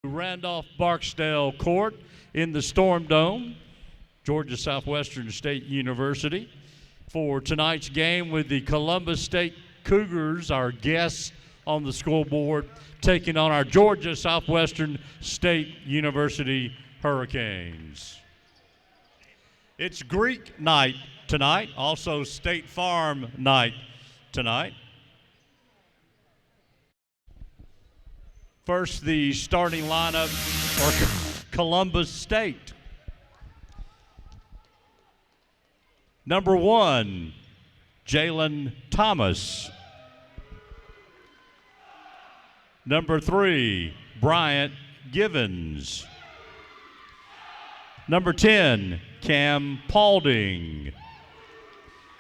Randolph Barksdale Court in the Storm Dome, Georgia Southwestern State University, for tonight's game with the Columbus State Cougars, our guests on the scoreboard, taking on our Georgia Southwestern State University Hurricanes. It's Greek night tonight, also State Farm night tonight. First, the starting lineup for Columbus State. Number 1, Jalen Thomas. Number 3, Bryant Givens. Number 10, Cam Paulding.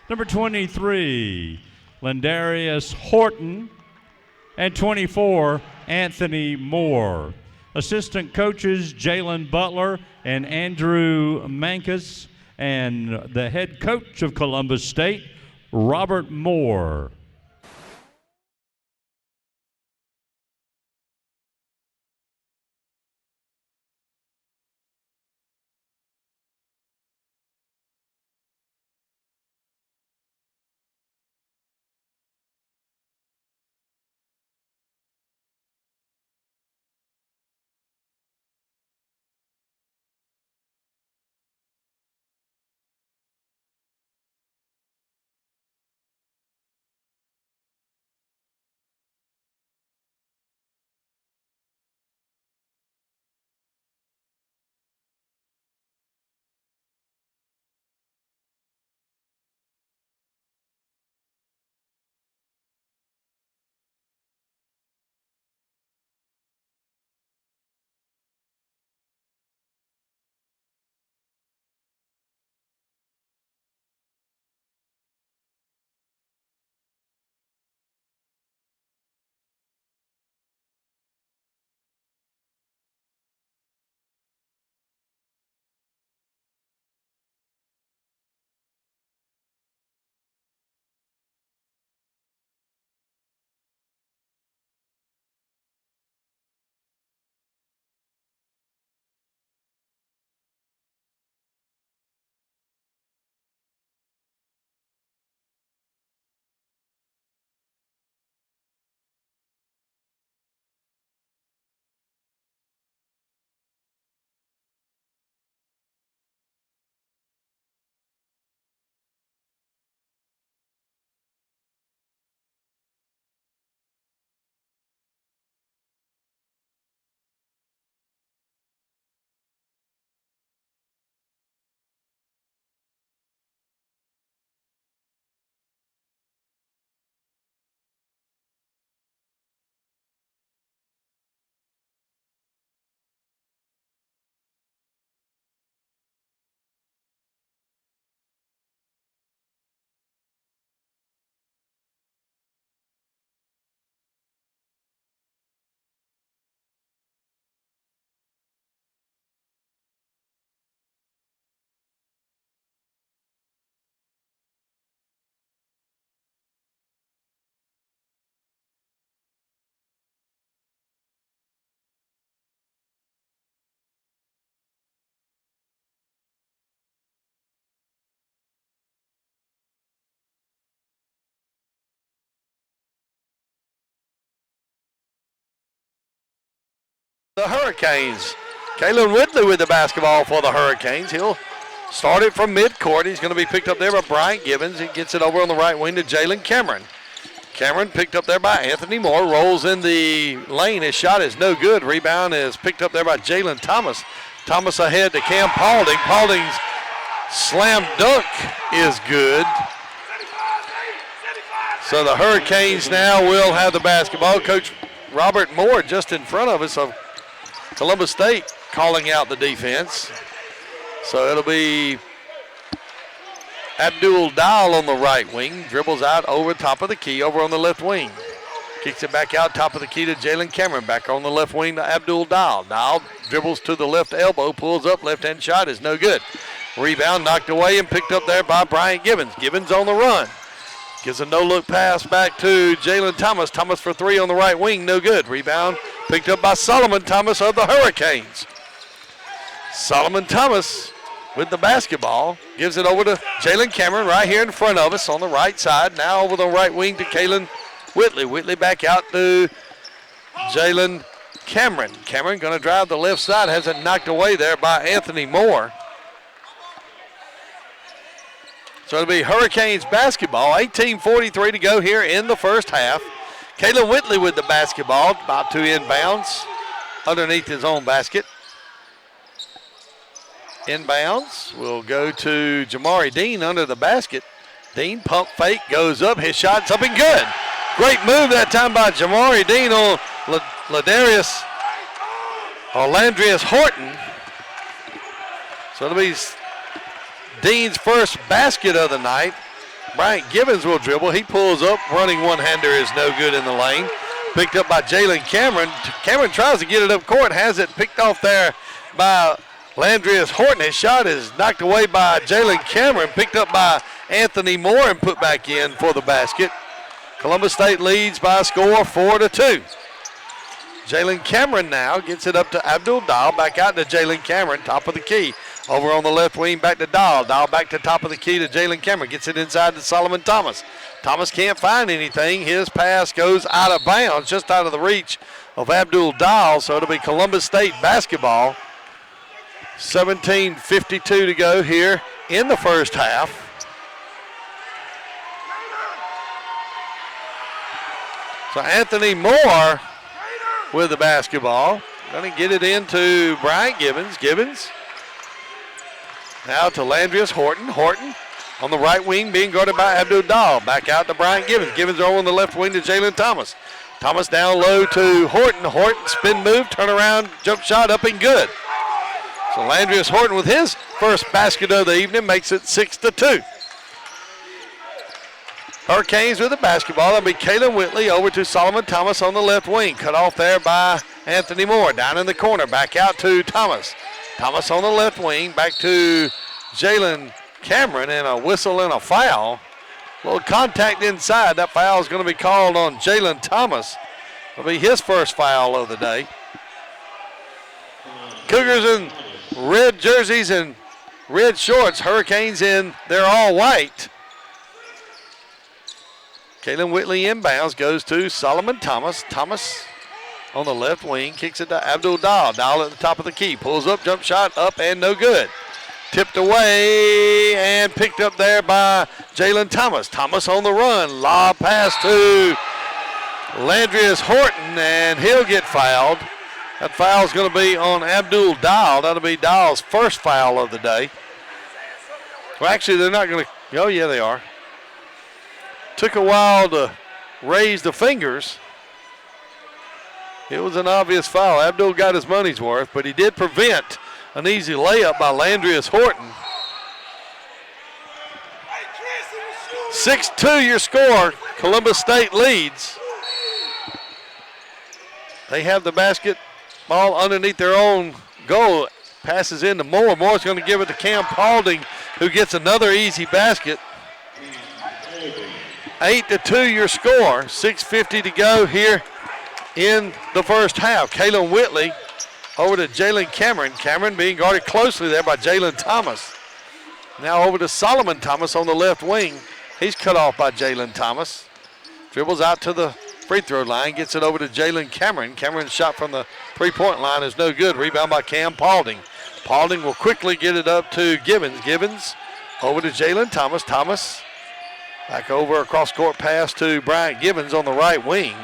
Number 23, Lindarius Horton. And 24, Anthony Moore. Assistant coaches, Jalen Butler and Andrew Americus, and the head coach of Columbus State, Robert Moore. The Hurricanes. Kalen Whitley with the basketball for the Hurricanes. He'll start it from midcourt. He's going to be picked up there by Bryant Givens. He gets it over on the right wing to Jalen Cameron. Cameron picked up there by Anthony Moore. Rolls in the lane. His shot is no good. Rebound is picked up there by Jalen Thomas. Thomas ahead to Cam Paulding. Paulding's slam dunk is good. So the Hurricanes now will have the basketball. Coach Robert Moore just in front of us of Columbus State calling out the defense. So it'll be Abdul Dial on the right wing. Dribbles out over top of the key over on the left wing. Kicks it back out top of the key to Jalen Cameron. Back on the left wing to Abdul Dial. Dial dribbles to the left elbow. Pulls up. Left-hand shot is no good. Rebound knocked away and picked up there by Bryant Givens. Givens on the run. Gives a no-look pass back to Jalen Thomas. Thomas for three on the right wing, no good. Rebound picked up by Solomon Thomas of the Hurricanes. Solomon Thomas with the basketball. Gives it over to Jalen Cameron right here in front of us on the right side. Now over the right wing to Kalen Whitley. Whitley back out to Jalen Cameron. Cameron going to drive the left side. Has it knocked away there by Anthony Moore. So it'll be Hurricanes basketball. 18:43 to go here in the first half. Kalen Whitley with the basketball, about to inbounds underneath his own basket. Inbounds will go to Jamari Dean under the basket. Dean pump fake, goes up, his shot's up and good. Great move that time by Jamari Dean on Landrius Horton. So it'll be Dean's first basket of the night. Bryant Gibbons will dribble. He pulls up. Running one-hander is no good in the lane. Picked up by Jalen Cameron. Cameron tries to get it up court. Has it picked off there by Landrius Horton. His shot is knocked away by Jalen Cameron. Picked up by Anthony Moore and put back in for the basket. Columbus State leads by a score 4-2. Jalen Cameron now gets it up to Abdul Dahl. Back out to Jalen Cameron, top of the key. Over on the left wing, back to Dahl. Dahl back to top of the key to Jalen Cameron. Gets it inside to Solomon Thomas. Thomas can't find anything. His pass goes out of bounds, just out of the reach of Abdul Dahl. So it'll be Columbus State basketball. 17:52 to go here in the first half. So Anthony Moore with the basketball. Going to get it into Bryant Gibbons. Gibbons now to Landrius Horton. Horton on the right wing being guarded by Abdul Dahl. Back out to Bryant Gibbons. Gibbons over on the left wing to Jalen Thomas. Thomas down low to Horton. Horton spin move, turn around, jump shot up and good. So Landrius Horton with his first basket of the evening makes it 6-2. Hurricanes with the basketball. That'll be Kalen Whitley over to Solomon Thomas on the left wing. Cut off there by Anthony Moore. Down in the corner. Back out to Thomas. Thomas on the left wing. Back to Jalen Cameron, and a whistle and a foul. A little contact inside. That foul is going to be called on Jalen Thomas. It'll be his first foul of the day. Cougars in red jerseys and red shorts. Hurricanes in their all white. Kalen Whitley inbounds, goes to Solomon Thomas. Thomas on the left wing, kicks it to Abdul Dahl. Dahl at the top of the key, pulls up, jump shot, up and no good. Tipped away and picked up there by Jalen Thomas. Thomas on the run, lob pass to Landrius Horton, and he'll get fouled. That foul's going to be on Abdul Dahl. That'll be Dahl's first foul of the day. Well, actually, they're not going to. Oh, yeah, they are. Took a while to raise the fingers. It was an obvious foul. Abdul got his money's worth, but he did prevent an easy layup by Landrius Horton. 6-2 your score. Columbus State leads. They have the basketball underneath their own goal. Passes into Moore. Moore's going to give it to Cam Paulding, who gets another easy basket. 8-2 your score. 6:50 to go here in the first half. Kalen Whitley over to Jalen Cameron. Cameron being guarded closely there by Jalen Thomas. Now over to Solomon Thomas on the left wing. He's cut off by Jalen Thomas. Dribbles out to the free throw line. Gets it over to Jalen Cameron. Cameron's shot from the three-point line is no good. Rebound by Cam Paulding. Paulding will quickly get it up to Gibbons. Gibbons over to Jalen Thomas. Thomas back over, across court pass to Bryant Gibbons on the right wing.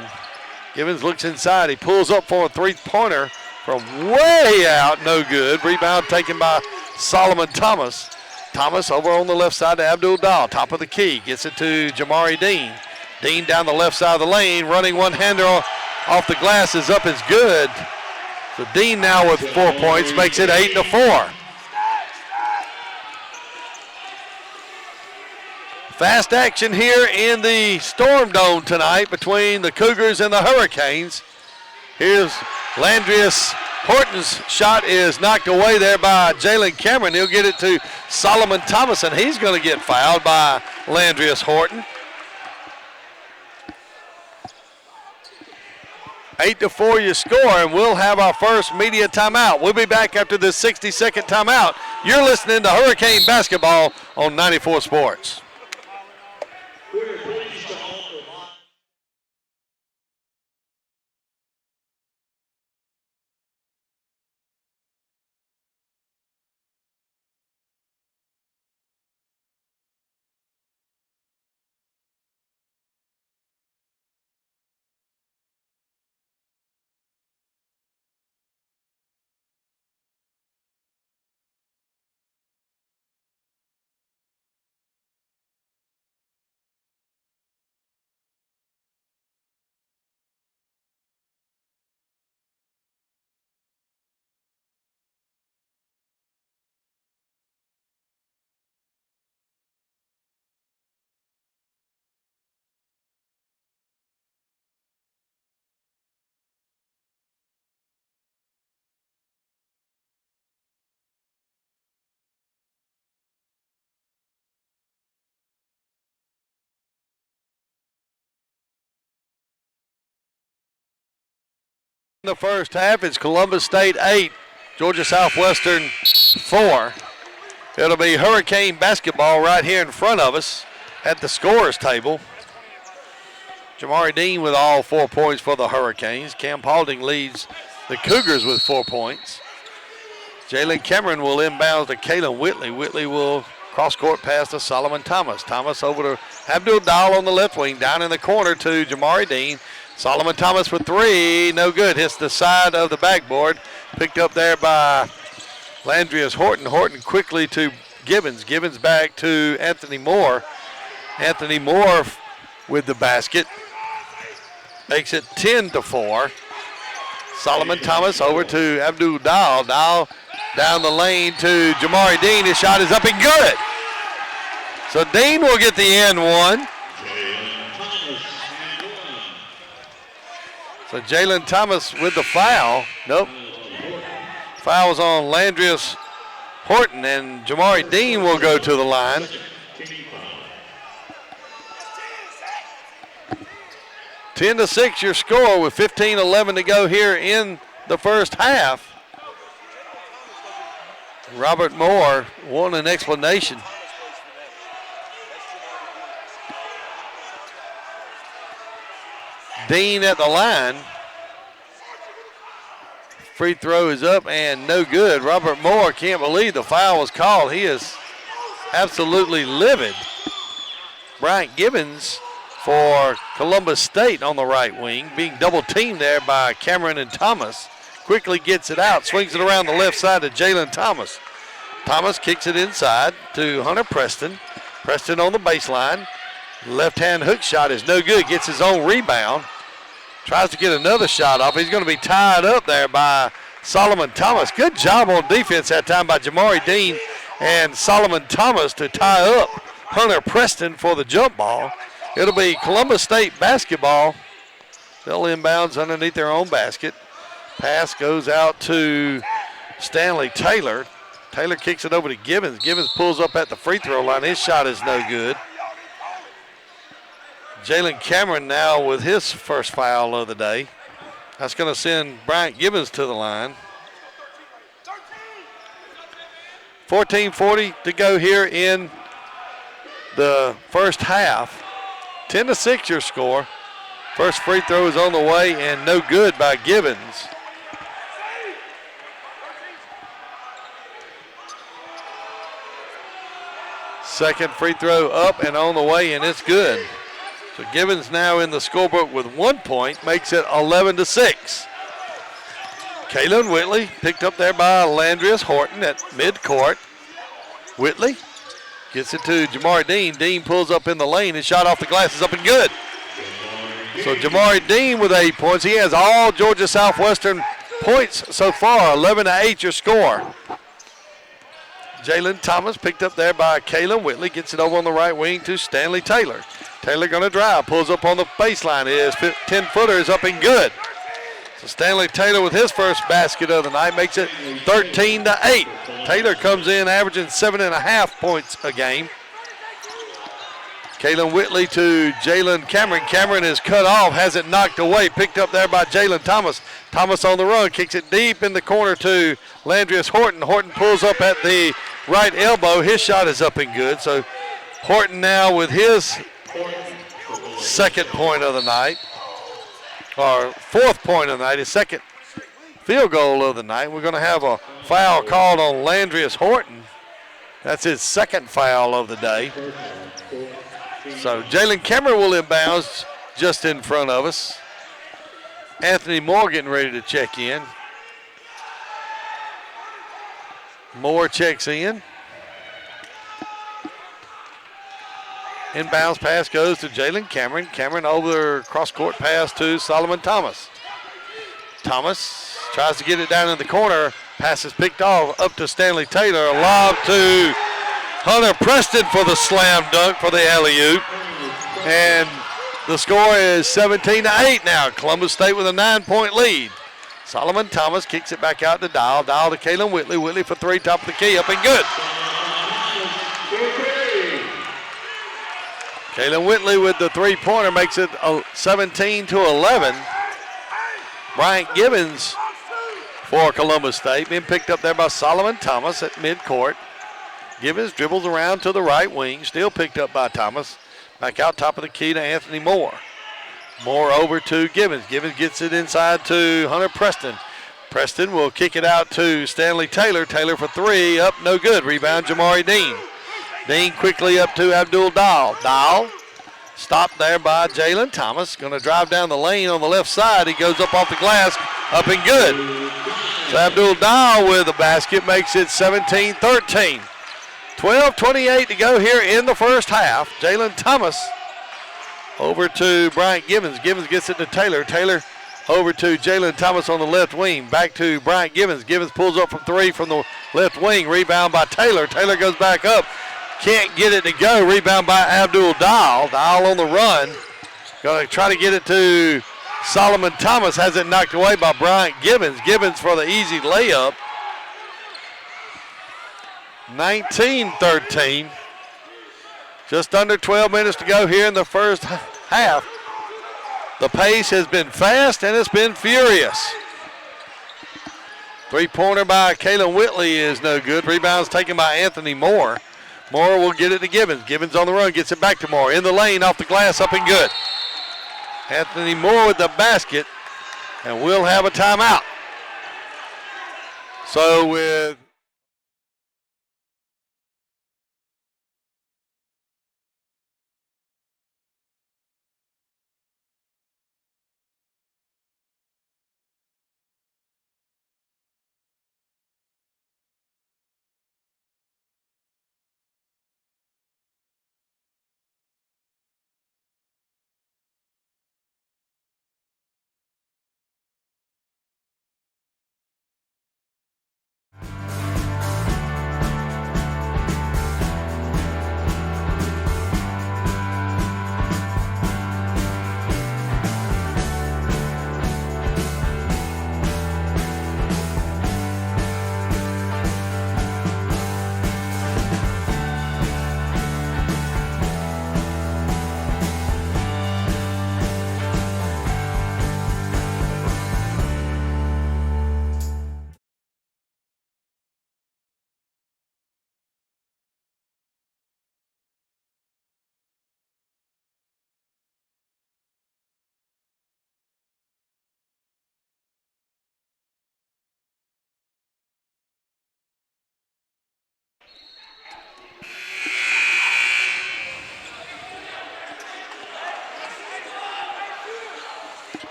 Gibbons looks inside. He pulls up for a three-pointer from way out. No good. Rebound taken by Solomon Thomas. Thomas over on the left side to Abdul Dahl. Top of the key. Gets it to Jamari Dean. Dean down the left side of the lane. Running one-hander off the glass is up is good. So Dean now with 4 points makes it 8-4. Fast action here in the Storm Dome tonight between the Cougars and the Hurricanes. Here's Landrius Horton's shot is knocked away there by Jalen Cameron. He'll get it to Solomon Thomas, and he's going to get fouled by Landrius Horton. 8-4 your score, and we'll have our first media timeout. We'll be back after this 60-second timeout. You're listening to Hurricane Basketball on 94 Sports. In the first half, it's Columbus State 8, Georgia Southwestern 4. It'll be Hurricane basketball right here in front of us at the scorers table. Jamari Dean with all 4 points for the Hurricanes. Cam Paulding leads the Cougars with 4 points. Jalen Cameron will inbound to Kalen Whitley. Whitley will cross-court pass to Solomon Thomas. Thomas over to Abdul Dahl on the left wing. Down in the corner to Jamari Dean. Solomon Thomas for 3, no good. Hits the side of the backboard. Picked up there by Landrius Horton. Horton quickly to Gibbons. Gibbons back to Anthony Moore. Anthony Moore with the basket. Makes it 10-4. Solomon Thomas over to Abdul Dahl. Dahl down the lane to Jamari Dean. His shot is up and good. So Dean will get the and one. So Jalen Thomas with the foul. Nope. Foul's on Landrius Horton, and Jamari Dean will go to the line. Ten to 6 your score with 15-11 to go here in the first half. Robert Moore wanting an explanation. Dean at the line. Free throw is up and no good. Robert Moore can't believe the foul was called. He is absolutely livid. Bryant Gibbons for Columbus State on the right wing, being double teamed there by Cameron and Thomas. Quickly gets it out, swings it around the left side to Jalen Thomas. Thomas kicks it inside to Hunter Preston. Preston on the baseline. Left-hand hook shot is no good. Gets his own rebound. Tries to get another shot off. He's going to be tied up there by Solomon Thomas. Good job on defense that time by Jamari Dean and Solomon Thomas to tie up Hunter Preston for the jump ball. It'll be Columbus State basketball. They'll inbounds underneath their own basket. Pass goes out to Stanley Taylor. Taylor kicks it over to Gibbons. Gibbons pulls up at the free throw line. His shot is no good. Jalen Cameron now with his first foul of the day. That's going to send Bryant Gibbons to the line. 14:40 to go here in the first half. 10 to 6 your score. First free throw is on the way and no good by Gibbons. Second free throw up and on the way, and it's good. So Gibbons now in the scorebook with 1 point, makes it 11 to 6. Kalen Whitley picked up there by Landrius Horton at midcourt. Whitley gets it to Jamari Dean. Dean pulls up in the lane. His shot off the glass is up and good. So Jamari Dean with 8 points. He has all Georgia Southwestern points so far. 11 to 8 your score. Jalen Thomas picked up there by Kalen Whitley. Gets it over on the right wing to Stanley Taylor. Taylor going to drive, pulls up on the baseline. His 10-footer is up and good. So Stanley Taylor with his first basket of the night makes it 13 to 8. Taylor comes in averaging 7.5 points a game. Kalen Whitley to Jalen Cameron. Cameron is cut off, has it knocked away, picked up there by Jalen Thomas. Thomas on the run, kicks it deep in the corner to Landrius Horton. Horton pulls up at the right elbow. His shot is up and good. So Horton now with his second point of the night, or fourth point of the night, his second field goal of the night. We're going to have a foul called on Landrius Horton. That's his second foul of the day. So Jalen Cameron will inbounds just in front of us. Anthony Moore getting ready to check in. Moore checks in. Inbounds pass goes to Jalen Cameron. Cameron over cross-court pass to Solomon Thomas. Thomas tries to get it down in the corner. Pass is picked off up to Stanley Taylor. A lob to Hunter Preston for the slam dunk for the alley-oop. And the score is 17-8 now. Columbus State with a 9-point lead. Solomon Thomas kicks it back out to Dial. Dial to Kalen Whitley. Whitley for three, top of the key, up and good. Kalen Whitley with the three-pointer makes it 17-11. Bryant Gibbons for Columbus State, being picked up there by Solomon Thomas at midcourt. Gibbons dribbles around to the right wing, still picked up by Thomas. Back out top of the key to Anthony Moore. Moore over to Gibbons. Gibbons gets it inside to Hunter Preston. Preston will kick it out to Stanley Taylor. Taylor for three, up, no good. Rebound, Jamari Dean. Dean quickly up to Abdul Dahl. Dahl stopped there by Jalen Thomas. Going to drive down the lane on the left side. He goes up off the glass, up and good. So Abdul Dahl with the basket makes it 17-13. 12:28 to go here in the first half. Jalen Thomas over to Bryant Gibbons. Gibbons gets it to Taylor. Taylor over to Jalen Thomas on the left wing. Back to Bryant Gibbons. Gibbons pulls up from three from the left wing. Rebound by Taylor. Taylor goes back up. Can't get it to go. Rebound by Abdul Dahl. Dahl on the run. Going to try to get it to Solomon Thomas. Has it knocked away by Bryant Gibbons. Gibbons for the easy layup. 19-13. Just under 12 minutes to go here in the first half. The pace has been fast and it's been furious. Three-pointer by Kalen Whitley is no good. Rebounds taken by Anthony Moore. Moore will get it to Gibbons. Gibbons on the run, gets it back to Moore. In the lane, off the glass, up and good. Anthony Moore with the basket, and we'll have a timeout. So with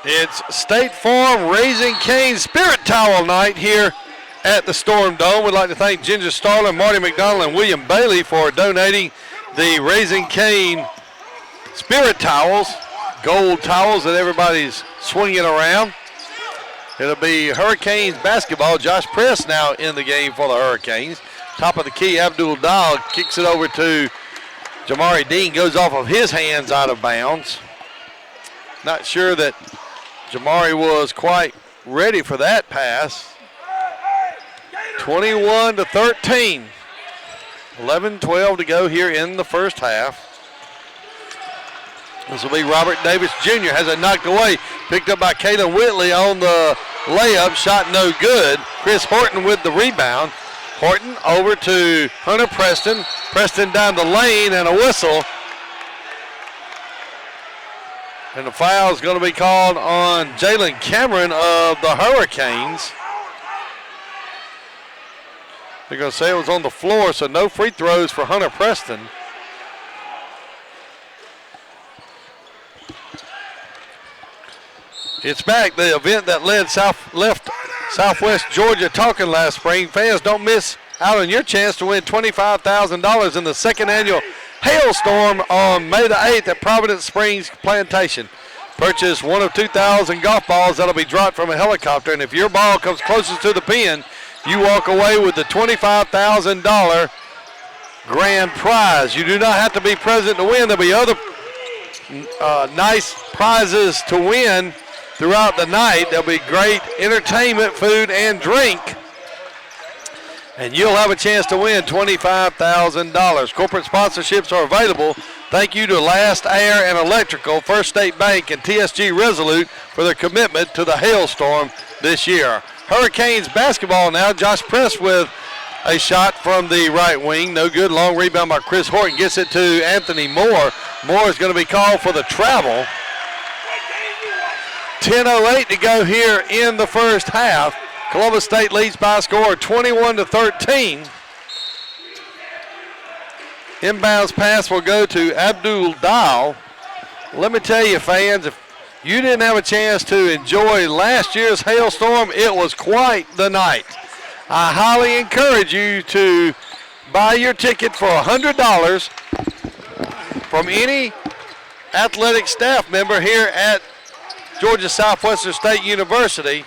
it's State Farm Raising Cane Spirit Towel night here at the Storm Dome. We'd like to thank Ginger Starling, Marty McDonald, and William Bailey for donating the Raising Cane Spirit Towels, gold towels that everybody's swinging around. It'll be Hurricanes basketball. Josh Press now in the game for the Hurricanes. Top of the key, Abdul Dahl kicks it over to Jamari Dean, goes off of his hands out of bounds. Not sure that Jamari was quite ready for that pass. 21-13. 11-12 to go here in the first half. This will be Robert Davis Jr. Has it knocked away. Picked up by Kalen Whitley on the layup. Shot no good. Chris Horton with the rebound. Horton over to Hunter Preston. Preston down the lane and a whistle. And the foul is going to be called on Jalen Cameron of the Hurricanes. They're going to say it was on the floor, so no free throws for Hunter Preston. It's back, the event that led Southwest Georgia talking last spring. Fans, don't miss out on your chance to win $25,000 in the second annual Hailstorm on May the 8th at Providence Springs Plantation. Purchase one of 2,000 golf balls that'll be dropped from a helicopter, and if your ball comes closest to the pin, you walk away with the $25,000 grand prize. You do not have to be present to win. There'll be other nice prizes to win throughout the night. There'll be great entertainment, food, and drink. And you'll have a chance to win $25,000. Corporate sponsorships are available. Thank you to Last Air and Electrical, First State Bank, and TSG Resolute for their commitment to the Hailstorm this year. Hurricanes basketball now. Josh Press with a shot from the right wing. No good. Long rebound by Chris Horton. Gets it to Anthony Moore. Moore is going to be called for the travel. 10:08 to go here in the first half. Columbus State leads by a score of 21-13. Inbounds pass will go to Abdul Dal. Let me tell you, fans, if you didn't have a chance to enjoy last year's Hailstorm, it was quite the night. I highly encourage you to buy your ticket for $100 from any athletic staff member here at Georgia Southwestern State University.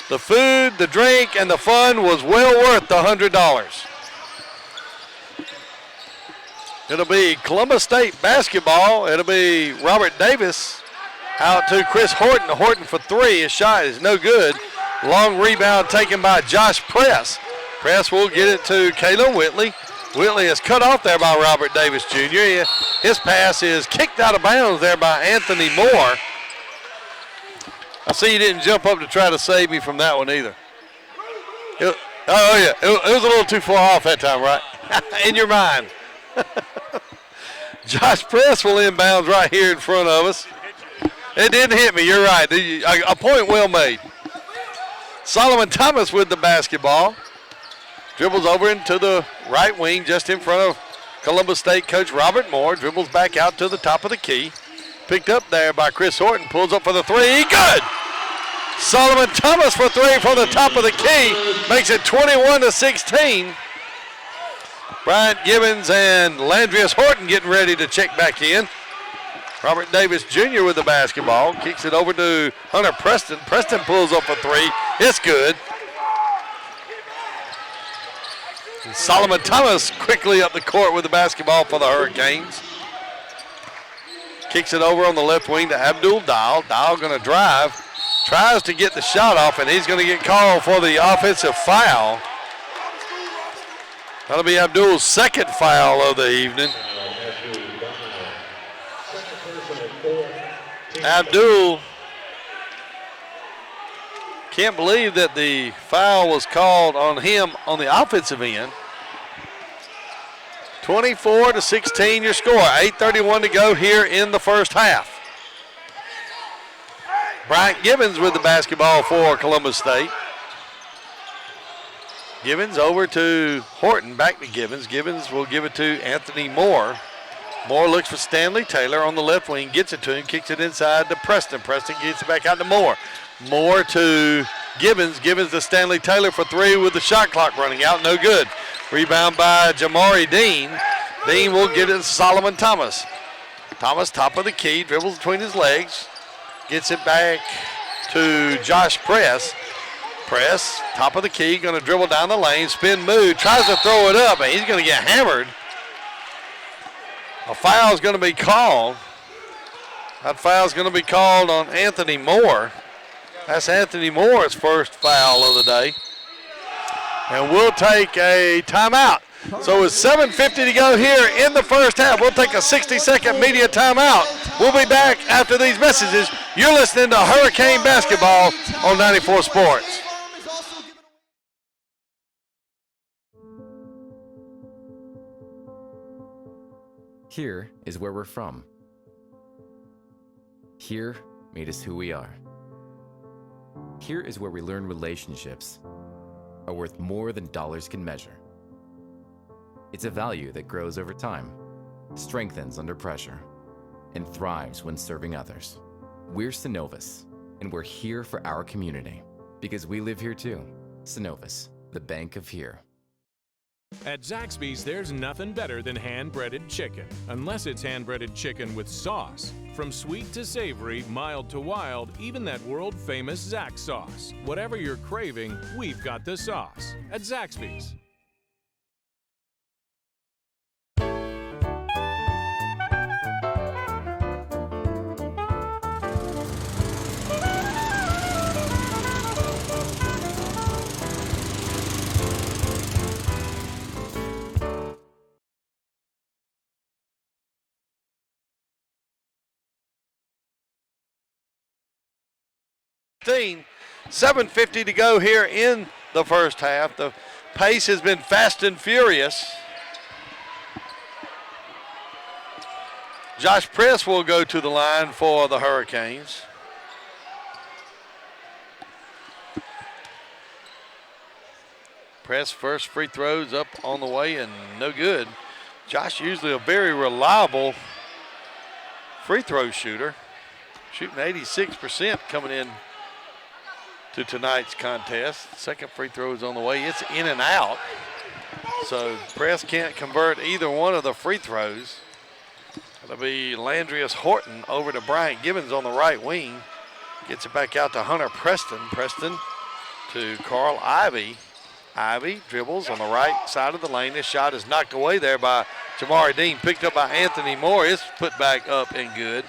The food, the drink, and the fun was well worth the $100. It'll be Columbus State basketball. It'll be Robert Davis out to Chris Horton. Horton for three. His shot is no good. Long rebound taken by Josh Press. Press will get it to Kalen Whitley. Whitley is cut off there by Robert Davis Jr. His pass is kicked out of bounds there by Anthony Moore. I see you didn't jump up to try to save me from that one either. It was a little too far off that time, right? In your mind. Josh Press will inbounds right here in front of us. It didn't hit me, you're right. A point well made. Solomon Thomas with the basketball. Dribbles over into the right wing just in front of Columbus State coach Robert Moore. Dribbles back out to the top of the key. Picked up there by Chris Horton. Pulls up for the three. Good! Solomon Thomas for three from the top of the key. Makes it 21-16. Bryant Gibbons and Landrius Horton getting ready to check back in. Robert Davis Jr. with the basketball. Kicks it over to Hunter Preston. Preston pulls up a three. It's good. And Solomon Thomas quickly up the court with the basketball for the Hurricanes. Kicks it over on the left wing to Abdul Dal. Dal going to drive. Tries to get the shot off, and he's going to get called for the offensive foul. That'll be Abdul's second foul of the evening. Abdul can't believe that the foul was called on him on the offensive end. 24-16 your score. 8:31 to go here in the first half. Bryant Gibbons with the basketball for Columbus State. Gibbons over to Horton, back to Gibbons. Gibbons will give it to Anthony Moore. Moore looks for Stanley Taylor on the left wing, gets it to him, kicks it inside to Preston. Preston gets it back out to Moore. Moore to Gibbons. Gibbons to Stanley Taylor for three with the shot clock running out, no good. Rebound by Jamari Dean. Dean will get it to Solomon Thomas. Thomas, top of the key, dribbles between his legs. Gets it back to Josh Press. Press, top of the key, going to dribble down the lane, spin move, tries to throw it up, and he's going to get hammered. A foul is going to be called. That foul is going to be called on Anthony Moore. That's Anthony Moore's first foul of the day. And we'll take a timeout. So with 7:50 to go here in the first half, we'll take a 60-second media timeout. We'll be back after these messages. You're listening to Hurricane Basketball on 94 Sports. Here is where we're from. Here made us who we are. Here is where we learn relationships are worth more than dollars can measure. It's a value that grows over time, strengthens under pressure, and thrives when serving others. We're Synovus, and we're here for our community because we live here too. Synovus, the bank of here. At Zaxby's, there's nothing better than hand-breaded chicken, unless it's hand-breaded chicken with sauce. From sweet to savory, mild to wild, even that world-famous Zax sauce. Whatever you're craving, we've got the sauce at Zaxby's. $7:50 to go here in the first half. The pace has been fast and furious. Josh Press will go to the line for the Hurricanes. Press first free throws up on the way and no good. Josh usually a very reliable free throw shooter, shooting 86% coming in to tonight's contest. Second free throw is on the way. It's in and out. So Press can't convert either one of the free throws. It'll be Landrius Horton over to Bryant Gibbons on the right wing. Gets it back out to Hunter Preston. Preston to Carl Ivy. Ivy dribbles on the right side of the lane. This shot is knocked away there by Jamari Dean. Picked up by Anthony Moore. It's put back up and good.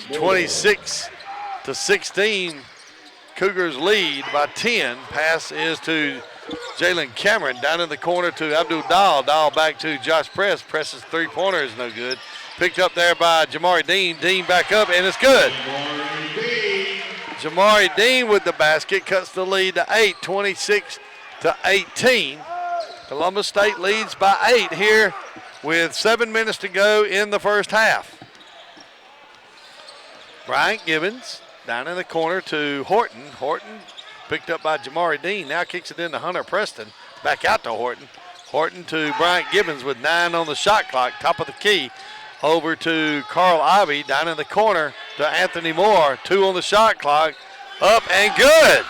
26-16. Cougars lead by 10. Pass is to Jalen Cameron down in the corner to Abdul Dahl. Dahl back to Josh Press. Press's three-pointer is no good. Picked up there by Jamari Dean. Dean back up, and it's good. Jamari Dean with the basket cuts the lead to 8, 26-18. Columbus State leads by 8 here with 7 minutes to go in the first half. Bryant Gibbons down in the corner to Horton. Horton picked up by Jamari Dean. Now kicks it into Hunter Preston. Back out to Horton. Horton to Bryant Gibbons with 9 on the shot clock. Top of the key. Over to Carl Ivy. Down in the corner to Anthony Moore. 2 on the shot clock. Up and good.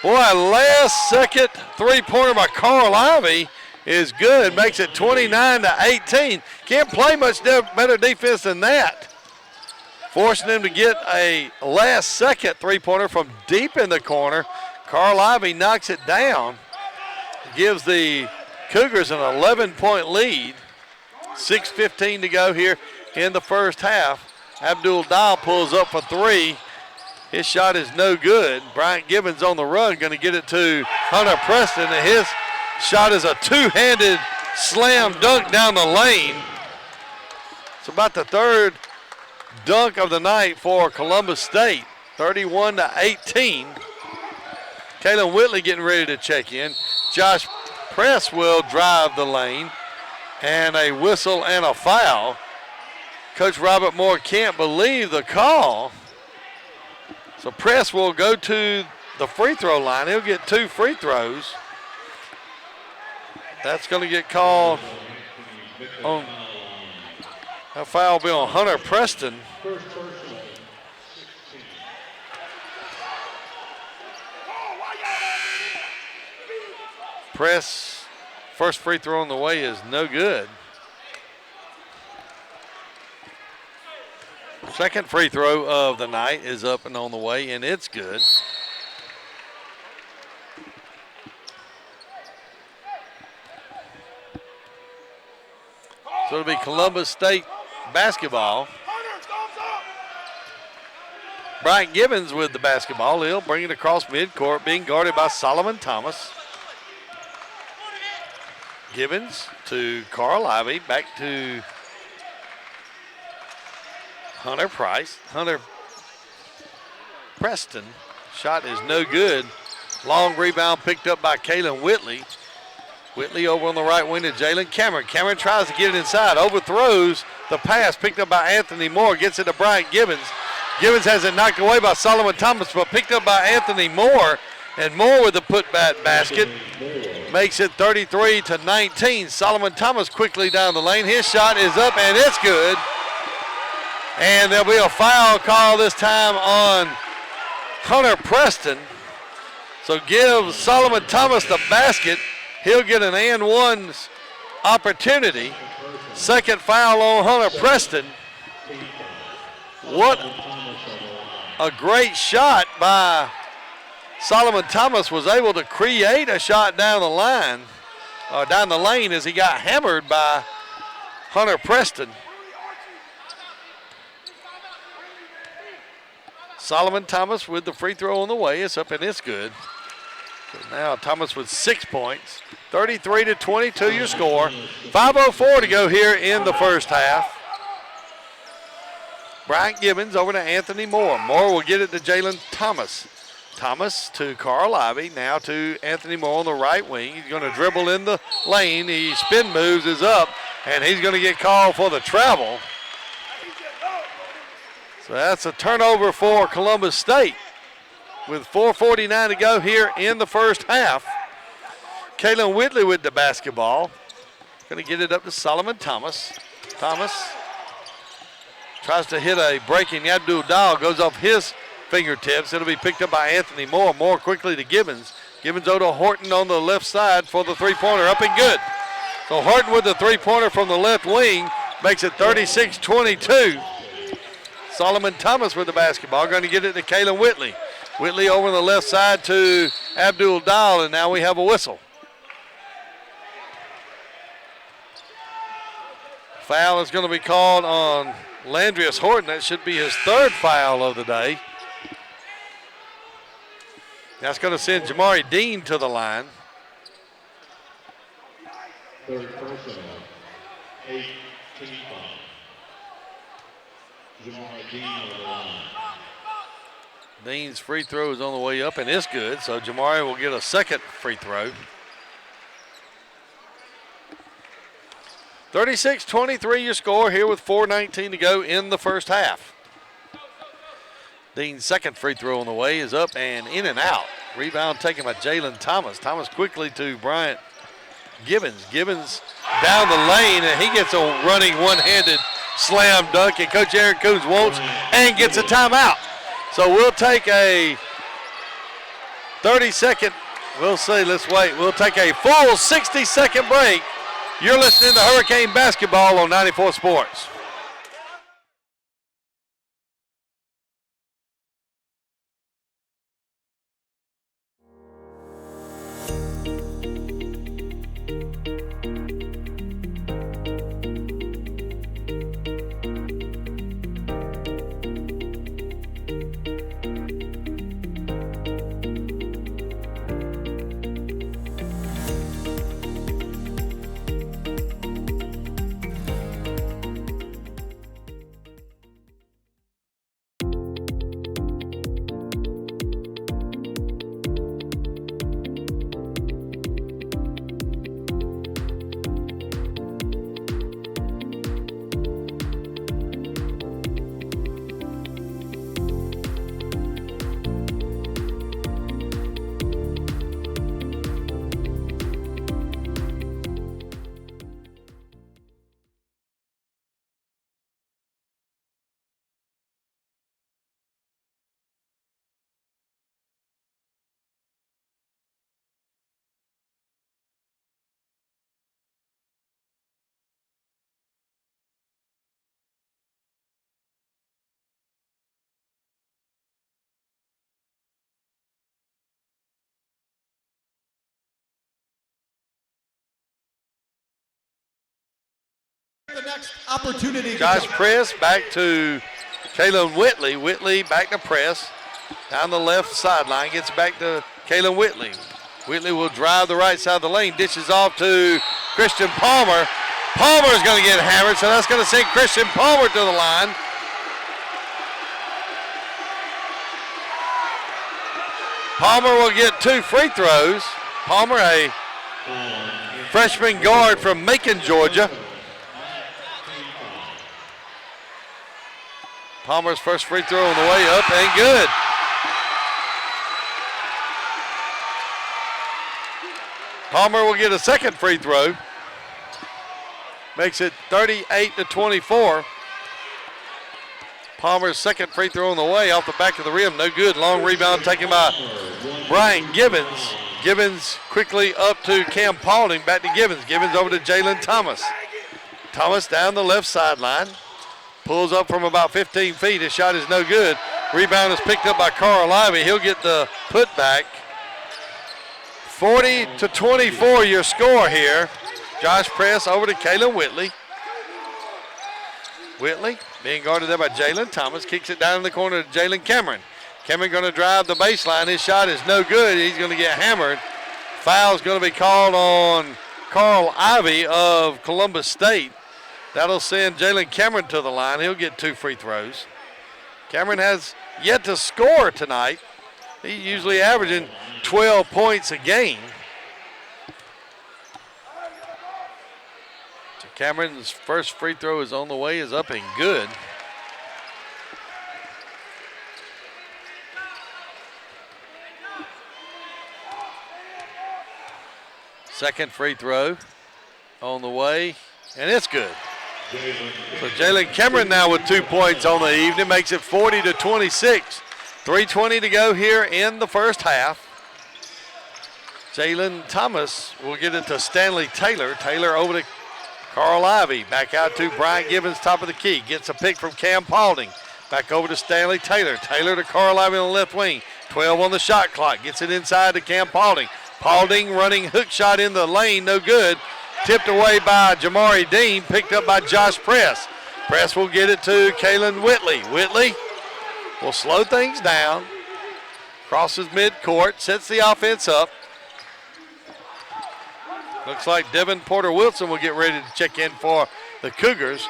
Boy, last second three-pointer by Carl Ivy is good. Makes it 29-18. Can't play much better defense than that. Forcing them to get a last-second three-pointer from deep in the corner. Carl Ivy knocks it down. Gives the Cougars an 11-point lead. 6:15 to go here in the first half. Abdul Dahl pulls up for 3. His shot is no good. Bryant Gibbons on the run, going to get it to Hunter Preston, and his shot is a two-handed slam dunk down the lane. It's about the third dunk of the night for Columbus State, 31-18. Kalen Whitley getting ready to check in. Josh Press will drive the lane, and a whistle and a foul. Coach Robert Moore can't believe the call. So Press will go to the free throw line. He'll get 2 free throws. That's going to get called on. A foul will be on Hunter Preston. Press, first free throw on the way is no good. Second free throw of the night is up and on the way, and it's good. So it'll be Columbus State basketball. Bryant Gibbons with the basketball. He'll bring it across midcourt, being guarded by Solomon Thomas. Gibbons to Carl Ivy, back to Hunter Preston. Shot is no good. Long rebound picked up by Kalen Whitley. Whitley over on the right wing to Jalen Cameron. Cameron tries to get it inside, overthrows the pass, picked up by Anthony Moore, gets it to Bryant Gibbons. Gibbons has it knocked away by Solomon Thomas, but picked up by Anthony Moore, and Moore with the putback basket makes it 33-19. Solomon Thomas quickly down the lane. His shot is up, and it's good. And there'll be a foul call this time on Hunter Preston. So give Solomon Thomas the basket. He'll get an and one opportunity. Second foul on Hunter Preston. What a great shot by Solomon Thomas. Was able to create a shot down the line, or down the lane, as he got hammered by Hunter Preston. Solomon Thomas with the free throw on the way. It's up and it's good. So now Thomas with 6 points. 33-22 your score. 5:04 to go here in the first half. Bryant Gibbons over to Anthony Moore. Moore will get it to Jalen Thomas. Thomas to Carl Ivey. Now to Anthony Moore on the right wing. He's going to dribble in the lane. He spin moves is up, and he's going to get called for the travel. So that's a turnover for Columbus State with 4:49 to go here in the first half. Kalen Whitley with the basketball. Going to get it up to Solomon Thomas. Thomas tries to hit a breaking Abdul-Dal, goes off his fingertips. It'll be picked up by Anthony Moore. Moore quickly to Gibbons. Gibbons over to Horton on the left side for the three-pointer, up and good. So Horton with the three-pointer from the left wing makes it 36-22. Solomon Thomas with the basketball, going to get it to Kalen Whitley. Whitley over on the left side to Abdul-Dal, and now we have a whistle. Foul is going to be called on Landrius Horton. That should be his third foul of the day. That's going to send Jamari Dean to the line. Third personal, 8 team foul. Jamari Dean on the line. Dean's free throw is on the way up, and it's good. So Jamari will get a second free throw. 36-23 your score here with 4:19 to go in the first half. Dean's second free throw on the way is up and in and out. Rebound taken by Jalen Thomas. Thomas quickly to Bryant Gibbons. Gibbons down the lane, and he gets a running one-handed slam dunk, and Coach Aaron Coons wants and gets a timeout. So we'll take a 30-second, we'll take a full 60-second break. You're listening to Hurricane Basketball on 94 Sports. The next opportunity. Josh Press back to Kalen Whitley. Whitley back to Press. Down the left sideline, gets back to Kalen Whitley. Whitley will drive the right side of the lane, dishes off to Christian Palmer. Palmer's going to get hammered, so that's going to send Christian Palmer to the line. Palmer will get 2 free throws. Palmer, a freshman guard from Macon, Georgia. Palmer's first free throw on the way up and good. Palmer will get a second free throw. Makes it 38-24. Palmer's second free throw on the way off the back of the rim. No good. Long rebound taken by Brian Gibbons. Gibbons quickly up to Cam Paulding. Back to Gibbons. Gibbons over to Jalen Thomas. Thomas down the left sideline. Pulls up from about 15 feet. His shot is no good. Rebound is picked up by Carl Ivey. He'll get the putback. 40-24 your score here. Josh Press over to Kalen Whitley. Whitley being guarded there by Jalen Thomas. Kicks it down in the corner to Jalen Cameron. Cameron going to drive the baseline. His shot is no good. He's going to get hammered. Foul's going to be called on Carl Ivey of Columbus State. That'll send Jalen Cameron to the line. He'll get 2 free throws. Cameron has yet to score tonight. He's usually averaging 12 points a game. So Cameron's first free throw is on the way, is up and good. Second free throw on the way, and it's good. So Jalen Cameron now with 2 points on the evening, makes it 40-26. 3:20 to go here in the first half. Jalen Thomas will get it to Stanley Taylor. Taylor over to Carl Ivey. Back out to Brian Gibbons, top of the key. Gets a pick from Cam Paulding. Back over to Stanley Taylor. Taylor to Carl Ivey on the left wing. 12 on the shot clock. Gets it inside to Cam Paulding. Paulding running hook shot in the lane, no good. Tipped away by Jamari Dean, picked up by Josh Press. Press will get it to Kalen Whitley. Whitley will slow things down. Crosses midcourt, sets the offense up. Looks like Devin Porter Wilson will get ready to check in for the Cougars.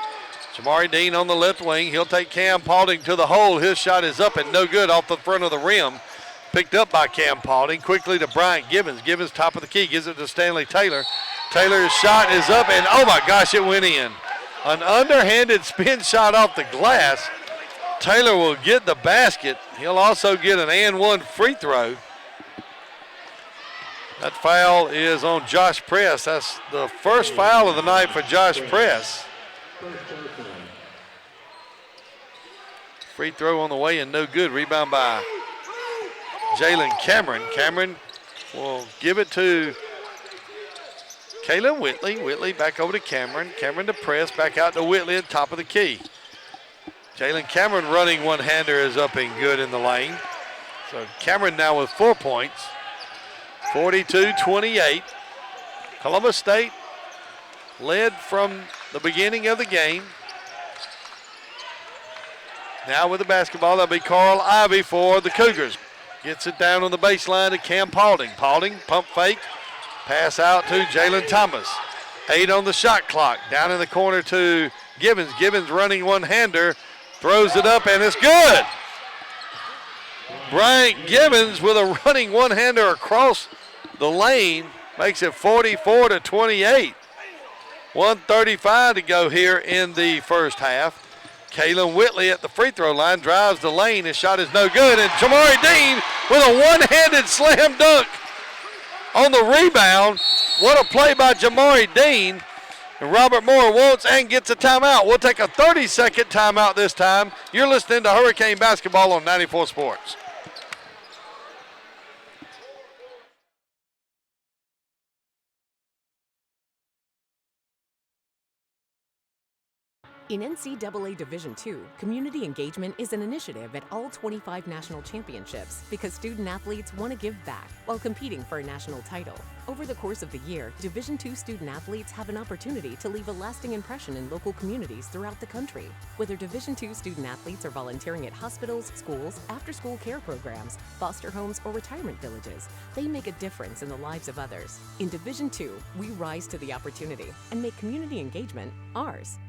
Jamari Dean on the left wing. He'll take Cam Paulding to the hole. His shot is up and no good off the front of the rim. Picked up by Cam Paulding. Quickly to Bryant Gibbons. Gibbons top of the key. Gives it to Stanley Taylor. Taylor's shot is up and oh my gosh, it went in. An underhanded spin shot off the glass. Taylor will get the basket. He'll also get an and one free throw. That foul is on Josh Press. That's the first foul of the night for Josh Press. Free throw on the way and no good. Rebound by Jalen Cameron. Cameron will give it to Kalen Whitley. Whitley back over to Cameron. Cameron to Press. Back out to Whitley at top of the key. Jalen Cameron running one-hander is up and good in the lane. So Cameron now with 4 points. 42-28. Columbus State led from the beginning of the game. Now with the basketball, that'll be Carl Ivey for the Cougars. Gets it down on the baseline to Cam Paulding. Paulding, pump fake, pass out to Jalen Thomas. 8 on the shot clock. Down in the corner to Gibbons. Gibbons running one-hander, throws it up, and it's good. Bryant Gibbons with a running one-hander across the lane makes it 44-28. 1:35 to go here in the first half. Kalen Whitley at the free throw line drives the lane. His shot is no good. And Jamari Dean with a one-handed slam dunk on the rebound. What a play by Jamari Dean. And Robert Moore wants and gets a timeout. We'll take a 30-second timeout this time. You're listening to Hurricane Basketball on 94 Sports. In NCAA Division II, community engagement is an initiative at all 25 national championships because student athletes want to give back while competing for a national title. Over the course of the year, Division II student athletes have an opportunity to leave a lasting impression in local communities throughout the country. Whether Division II student athletes are volunteering at hospitals, schools, after-school care programs, foster homes, or retirement villages, they make a difference in the lives of others. In Division II, we rise to the opportunity and make community engagement ours.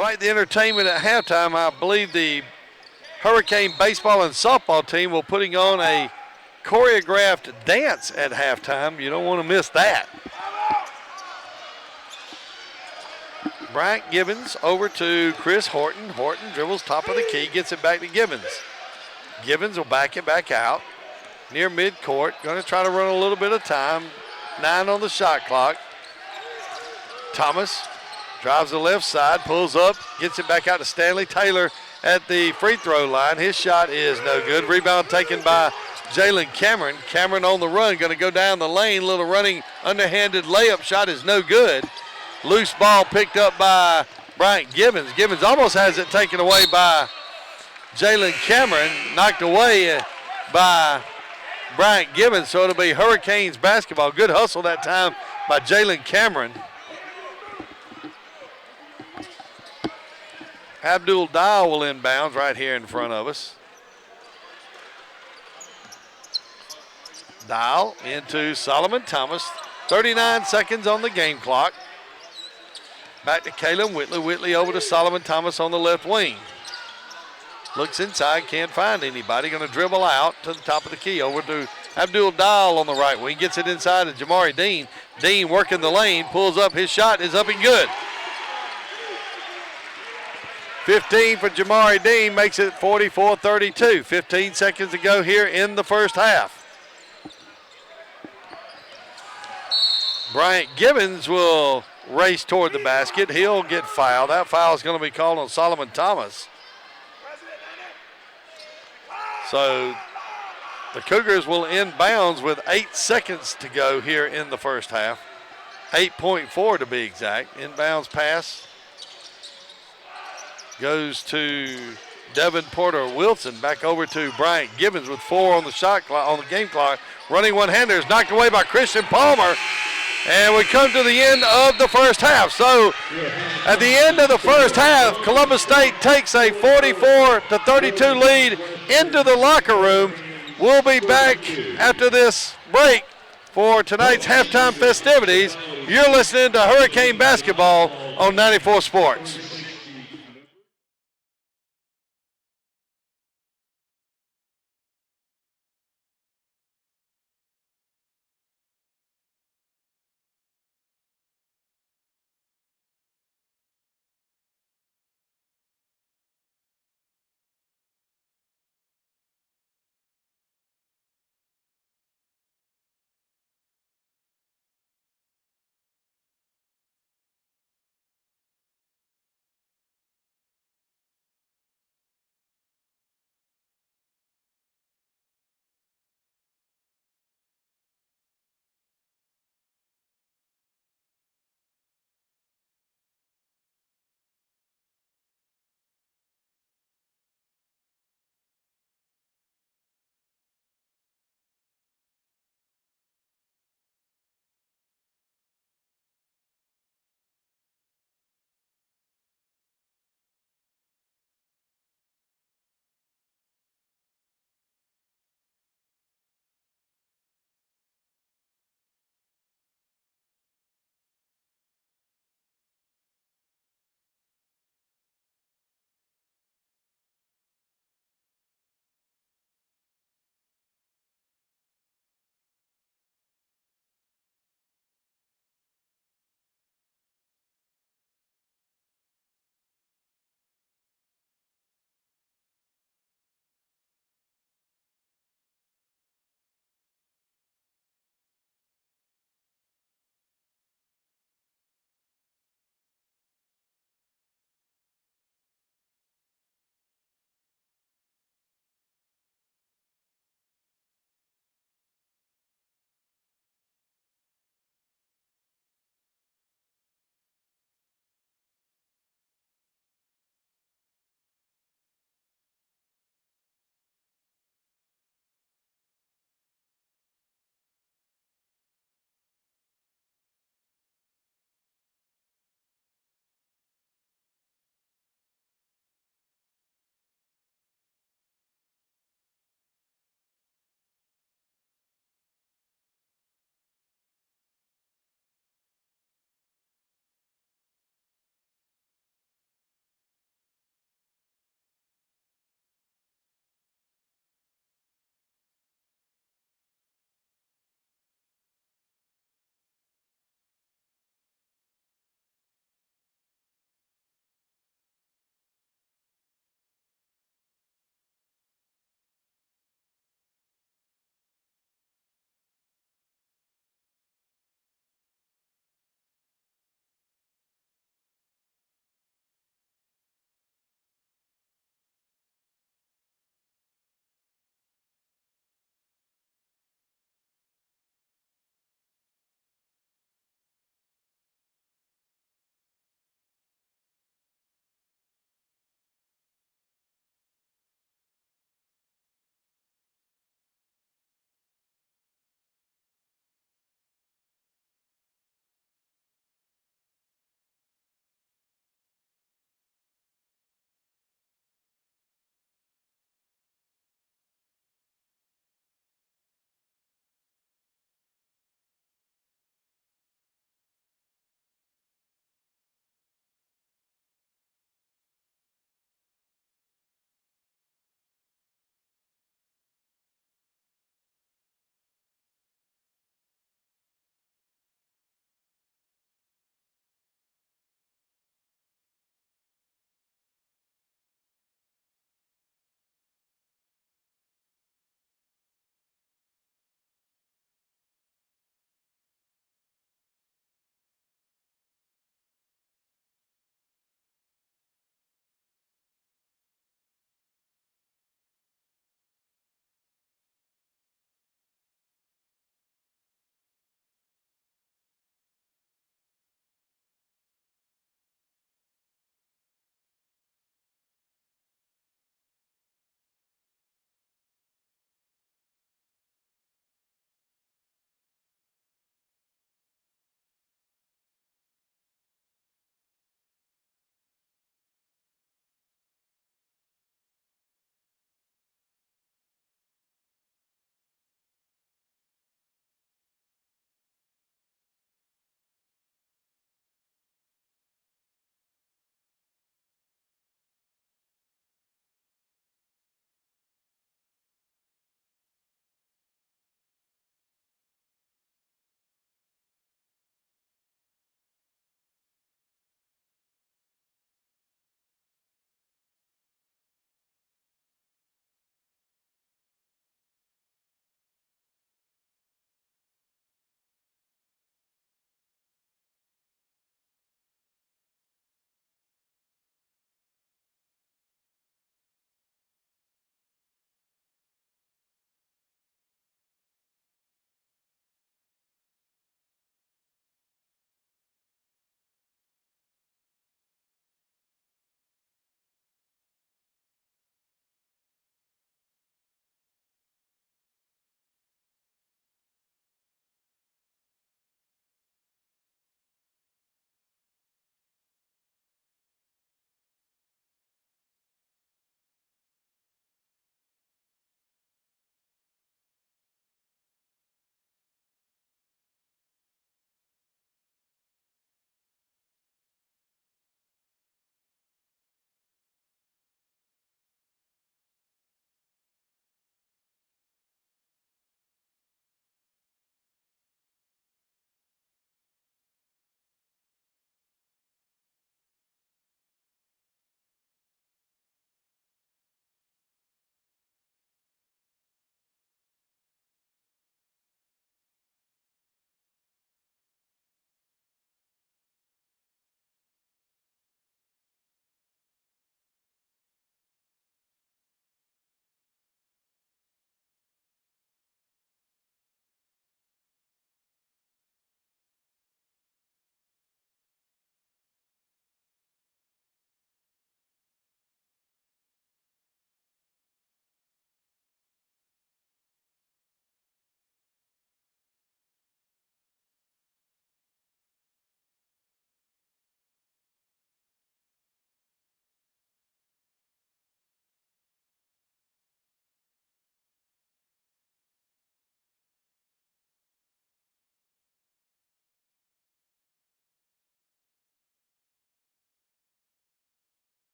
Quite the entertainment at halftime. I believe the Hurricane baseball and softball team will putting on a choreographed dance at halftime. You don't want to miss that. Bryant Gibbons over to Chris Horton. Horton dribbles top of the key, gets it back to Gibbons. Gibbons will back it back out near midcourt. Going to try to run a little bit of time. 9 on the shot clock. Thomas drives the left side, pulls up, gets it back out to Stanley Taylor at the free throw line. His shot is no good. Rebound taken by Jalen Cameron. Cameron on the run, going to go down the lane. Little running underhanded layup shot is no good. Loose ball picked up by Bryant Gibbons. Gibbons almost has it taken away by Jalen Cameron. Knocked away by Bryant Gibbons, so it'll be Hurricanes basketball. Good hustle that time by Jalen Cameron. Abdul Dial will inbounds right here in front of us. Dial into Solomon Thomas. 39 seconds on the game clock. Back to Kalen Whitley. Whitley over to Solomon Thomas on the left wing. Looks inside, can't find anybody. Going to dribble out to the top of the key. Over to Abdul Dial on the right wing. Gets it inside to Jamari Dean. Dean working the lane, pulls up. His shot is up and good. 15 for Jamari Dean makes it 44-32. 15 seconds to go here in the first half. Bryant Gibbons will race toward the basket. He'll get fouled. That foul is going to be called on Solomon Thomas. So the Cougars will inbounds with 8 seconds to go here in the first half. 8.4 to be exact. Inbounds pass goes to Devin Porter Wilson. Back over to Bryant Gibbons with 4 on the shot clock, on the game clock. Running one-hander is knocked away by Christian Palmer. And we come to the end of the first half. So at the end of the first half, Columbus State takes a 44-32 lead into the locker room. We'll be back after this break for tonight's halftime festivities. You're listening to Hurricane Basketball on 94 Sports.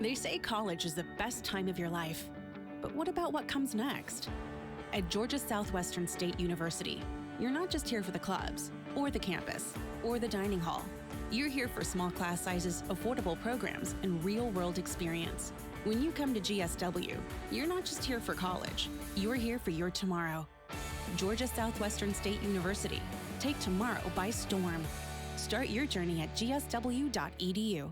They say college is the best time of your life. But what about what comes next? At Georgia Southwestern State University, you're not just here for the clubs, or the campus, or the dining hall. You're here for small class sizes, affordable programs, and real-world experience. When you come to GSW, you're not just here for college. You're here for your tomorrow. Georgia Southwestern State University. Take tomorrow by storm. Start your journey at gsw.edu.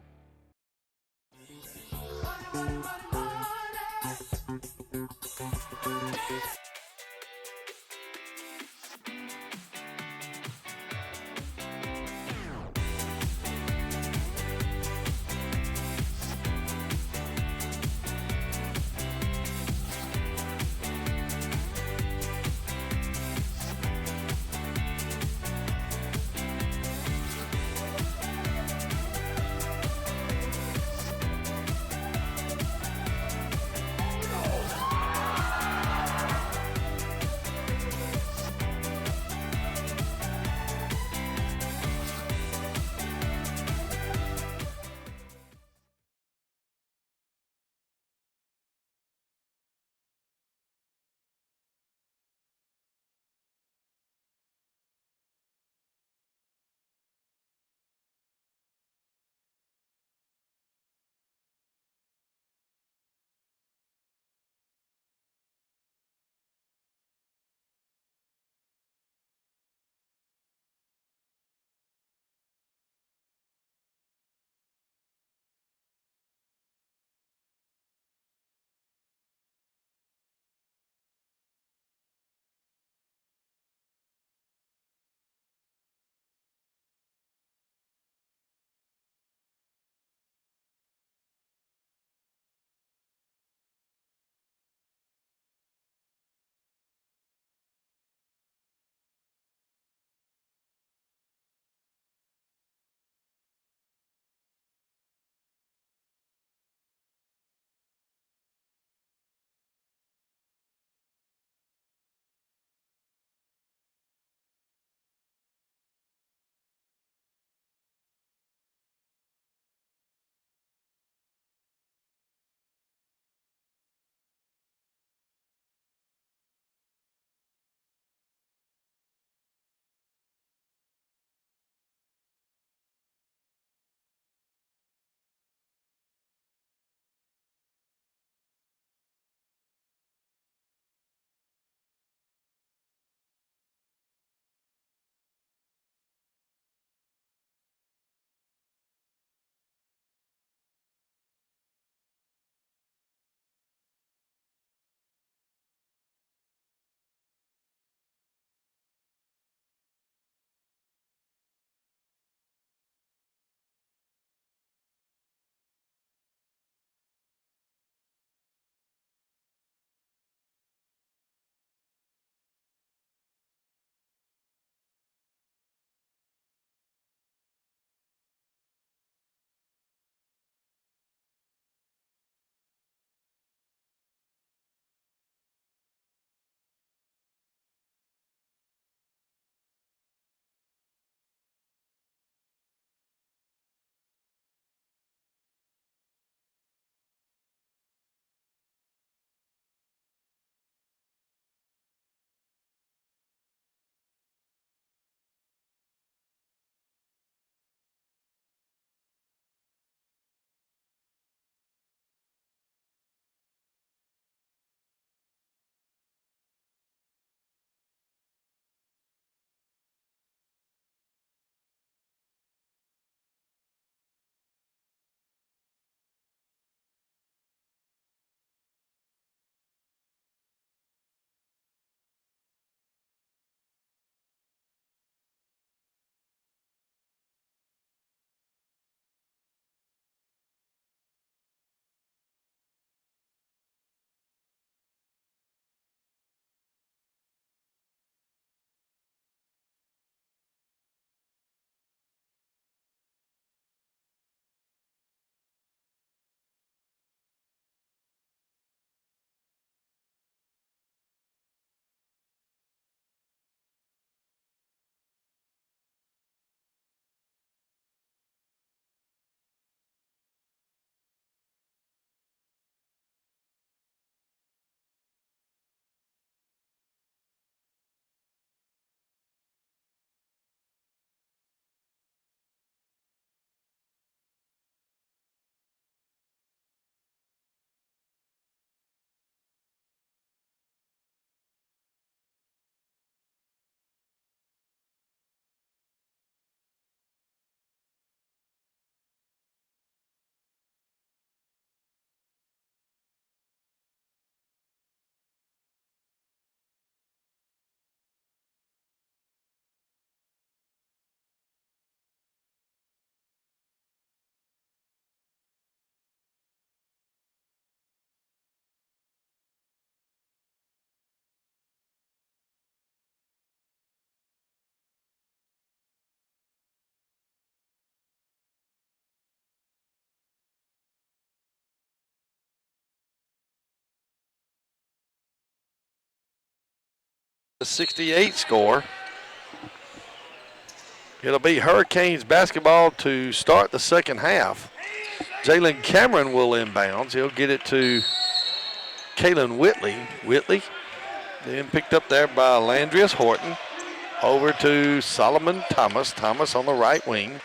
The 68 score. It'll be Hurricanes basketball to start the second half. Jalen Cameron will inbounds. He'll get it to Kalen Whitley. Whitley then picked up there by Landrius Horton. Over to Solomon Thomas. Thomas on the right wing.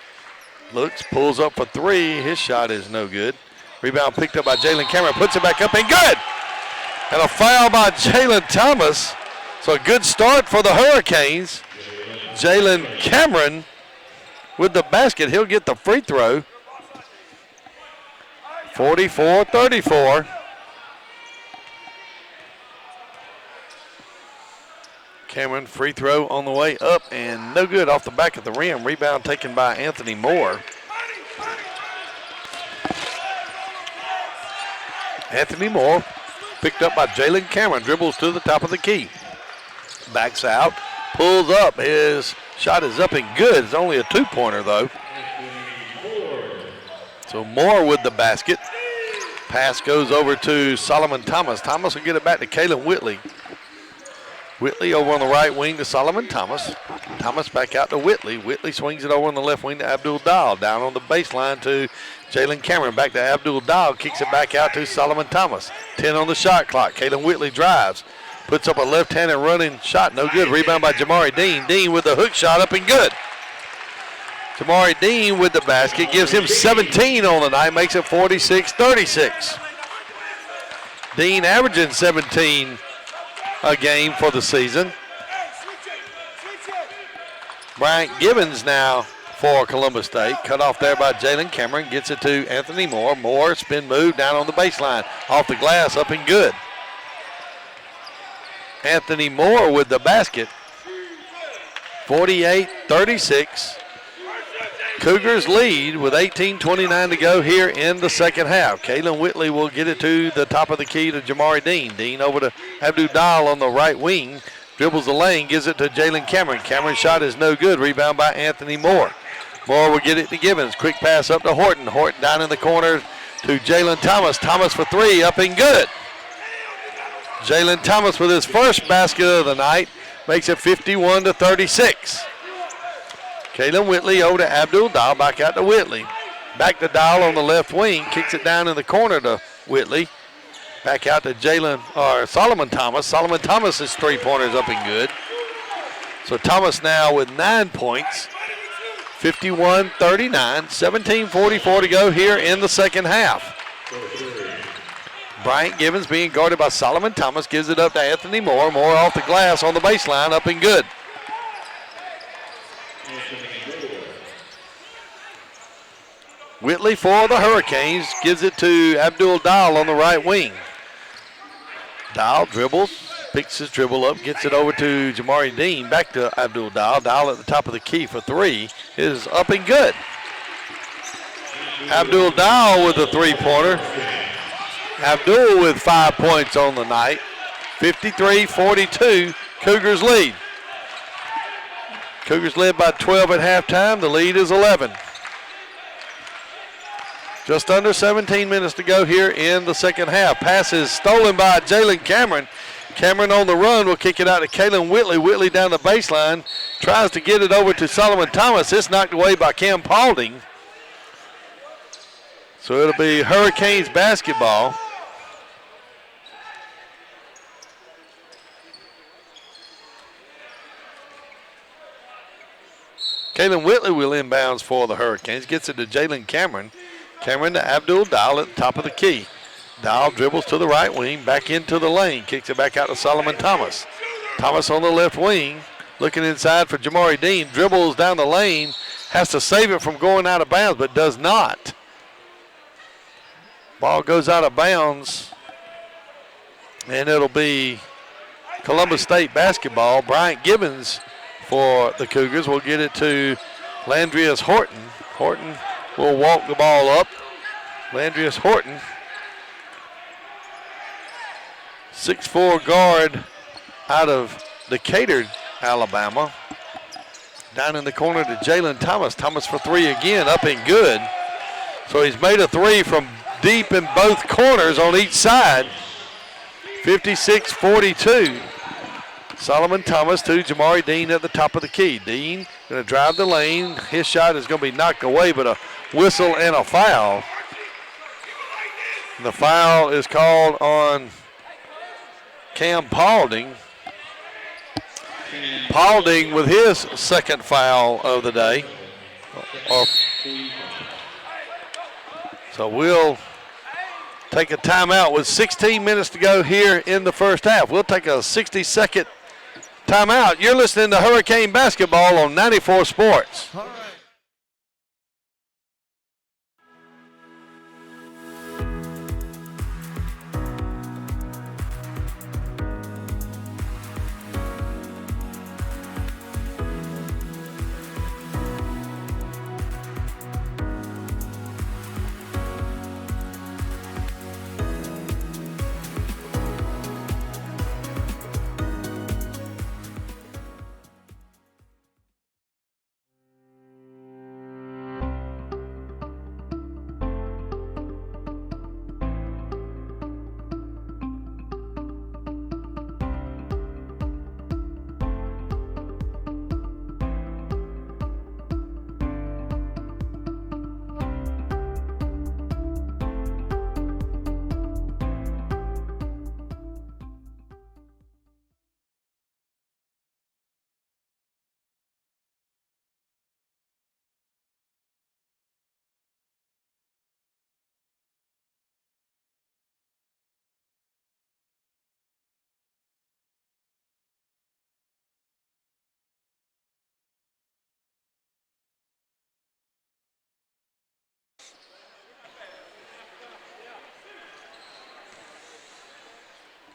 Looks, pulls up for three. His shot is no good. Rebound picked up by Jalen Cameron. Puts it back up and good. And a foul by Jalen Thomas. So a good start for the Hurricanes. Jalen Cameron with the basket. He'll get the free throw. 44-34. Cameron, free throw on the way up and no good off the back of the rim. Rebound taken by Anthony Moore. Anthony Moore picked up by Jalen Cameron. Dribbles to the top of the key. Backs out, pulls up. His shot is up and good. It's only a two-pointer though. So Moore with the basket. Pass goes over to Solomon Thomas. Thomas will get it back to Kalen Whitley. Whitley over on the right wing to Solomon Thomas. Thomas back out to Whitley. Whitley swings it over on the left wing to Abdul Dahl. Down on the baseline to Jalen Cameron. Back to Abdul Dahl. Kicks it back out to Solomon Thomas. 10 on the shot clock. Kalen Whitley drives. Puts up a left-handed running shot. No good. Rebound by Jamari Dean. Dean with the hook shot up and good. Jamari Dean with the basket. Gives him 17 on the night. Makes it 46-36. Dean averaging 17 a game for the season. Bryant Gibbons now for Columbus State. Cut off there by Jalen Cameron. Gets it to Anthony Moore. Moore spin move down on the baseline. Off the glass, up and good. Anthony Moore with the basket. 48-36. Cougars lead with 18:29 to go here in the second half. Kalen Whitley will get it to the top of the key to Jamari Dean. Dean over to Abdul Dahl on the right wing. Dribbles the lane, gives it to Jalen Cameron. Cameron's shot is no good. Rebound by Anthony Moore. Moore will get it to Gibbons. Quick pass up to Horton. Horton down in the corner to Jalen Thomas. Thomas for three, up and good. Jalen Thomas with his first basket of the night makes it 51-36. Kalen Whitley over to Abdul Dahl, back out to Whitley. Back to Dahl on the left wing, kicks it down in the corner to Whitley. Back out to Solomon Thomas. Solomon Thomas's three-pointer's up and good. So Thomas now with 9 points. 51-39, 17:44 to go here in the second half. Bryant Gibbons being guarded by Solomon Thomas, gives it up to Anthony Moore. Moore off the glass on the baseline, up and good. Whitley for the Hurricanes gives it to Abdul Dahl on the right wing. Dahl dribbles, picks his dribble up, gets it over to Jamari Dean. Back to Abdul Dahl. Dahl at the top of the key for three is up and good. Abdul Dahl with a three-pointer. Abdul with 5 points on the night. 53-42, Cougars lead. Cougars led by 12 at halftime. The lead is 11. Just under 17 minutes to go here in the second half. Pass is stolen by Jalen Cameron. Cameron on the run will kick it out to Kalen Whitley. Whitley down the baseline. Tries to get it over to Solomon Thomas. It's knocked away by Cam Paulding. So it'll be Hurricanes basketball. Kalen Whitley will inbounds for the Hurricanes. Gets it to Jalen Cameron. Cameron to Abdul Dahl at the top of the key. Dahl dribbles to the right wing, back into the lane. Kicks it back out to Solomon Thomas. Thomas on the left wing, looking inside for Jamari Dean. Dribbles down the lane, has to save it from going out of bounds, but does not. Ball goes out of bounds, and it'll be Columbus State basketball. Bryant Gibbons for the Cougars will get it to Landrius Horton. Horton will walk the ball up. Landrius Horton, 6'4" guard out of Decatur, Alabama. Down in the corner to Jalen Thomas. Thomas for three again, up and good. So he's made a three from deep in both corners on each side. 56-42. Solomon Thomas to Jamari Dean at the top of the key. Dean going to drive the lane. His shot is going to be knocked away, but a whistle and a foul. The foul is called on Cam Paulding. Paulding with his second foul of the day. So we'll take a timeout with 16 minutes to go here in the first half. We'll take a 60-second timeout. You're listening to Hurricane Basketball on 94 Sports.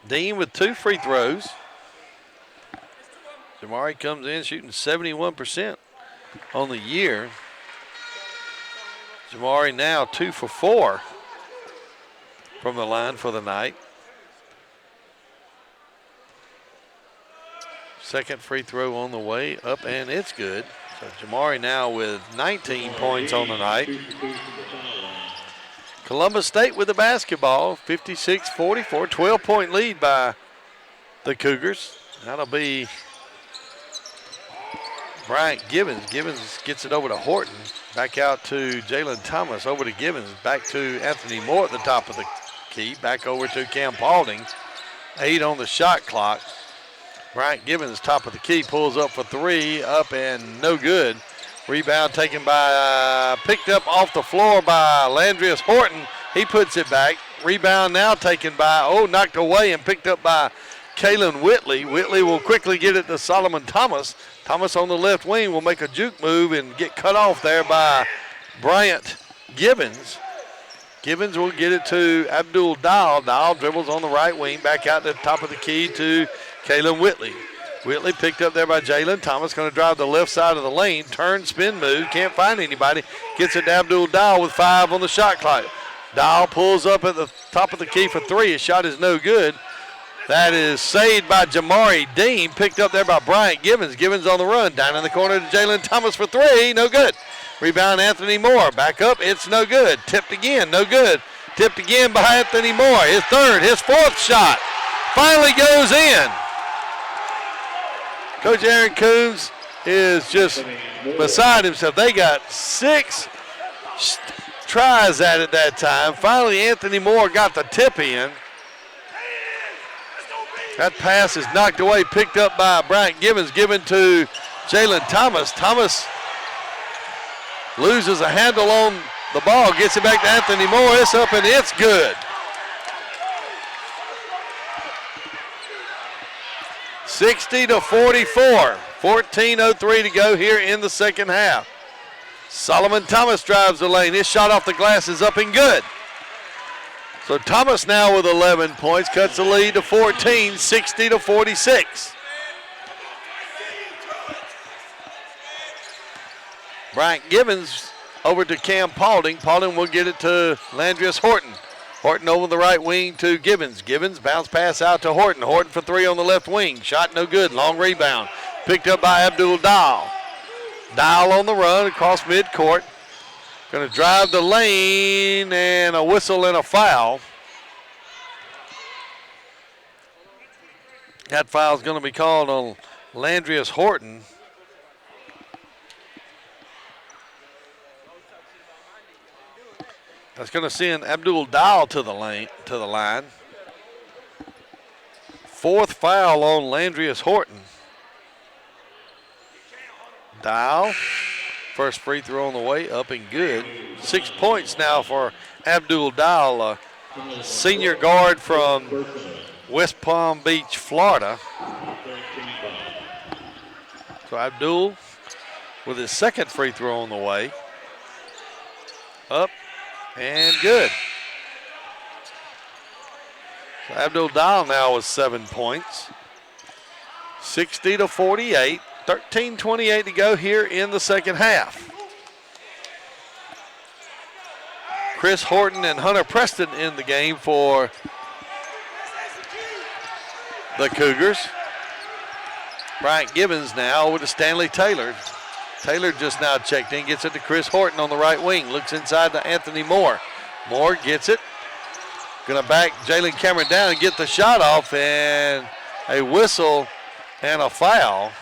Dean with 2 free throws. Jamari comes in shooting 71% on the year. Jamari now 2 for 4 from the line for the night. Second free throw on the way up, and it's good. So Jamari now with 19 points on the night. Columbus State with the basketball, 56-44, 12-point lead by the Cougars. That'll be Bryant Gibbons. Gibbons gets it over to Horton. Back out to Jalen Thomas, over to Gibbons. Back to Anthony Moore at the top of the key. Back over to Cam Paulding. 8 on the shot clock. Bryant Gibbons, top of the key, pulls up for 3, up and no good. Rebound taken by, picked up off the floor by Landrius Horton. He puts it back. Rebound now taken by, knocked away and picked up by Kalen Whitley. Whitley will quickly get it to Solomon Thomas. Thomas on the left wing will make a juke move and get cut off there by Bryant Gibbons. Gibbons will get it to Abdul Dahl. Dahl dribbles on the right wing, back out to the top of the key to Kalen Whitley. Whitley picked up there by Jalen Thomas, going to drive the left side of the lane, turn, spin move, can't find anybody, gets it to Abdul Dahl with 5 on the shot clock. Dahl pulls up at the top of the key for 3. His shot is no good. That is saved by Jamari Dean, picked up there by Bryant Gibbons. Gibbons on the run, down in the corner to Jalen Thomas for 3, no good. Rebound Anthony Moore, back up, it's no good. Tipped again, no good. Tipped again by Anthony Moore, his third, his 4th shot. Finally goes in. Coach Aaron Coombs is just beside himself. They got 6 tries at it that time. Finally, Anthony Moore got the tip in. That pass is knocked away, picked up by Bryant Gibbons, given to Jalen Thomas. Thomas loses a handle on the ball, gets it back to Anthony Moore. It's up and it's good. 60-44, 14:03 to go here in the second half. Solomon Thomas drives the lane. His shot off the glass is up and good. So Thomas now with 11 points, cuts the lead to 14, 60-46. Bryant Gibbons over to Cam Paulding. Paulding will get it to Landrius Horton. Horton over the right wing to Gibbons. Gibbons bounce pass out to Horton. Horton for 3 on the left wing. Shot no good. Long rebound. Picked up by Abdul Dahl. Dahl on the run across midcourt. Going to drive the lane and a whistle and a foul. That foul is going to be called on Landrius Horton. That's going to send Abdul Dial to the line. Fourth foul on Landrius Horton. Dial, first free throw on the way, up and good. 6 points now for Abdul Dial, senior guard from West Palm Beach, Florida. So Abdul with his second free throw on the way. Up and good. So Abdul Dial now with 7 points. 60-48. 13:28 to go here in the second half. Chris Horton and Hunter Preston in the game for the Cougars. Bryant Gibbons now with a Stanley Taylor. Taylor just now checked in, gets it to Chris Horton on the right wing. Looks inside to Anthony Moore. Moore gets it. Gonna back Jalen Cameron down and get the shot off, and a whistle and a foul.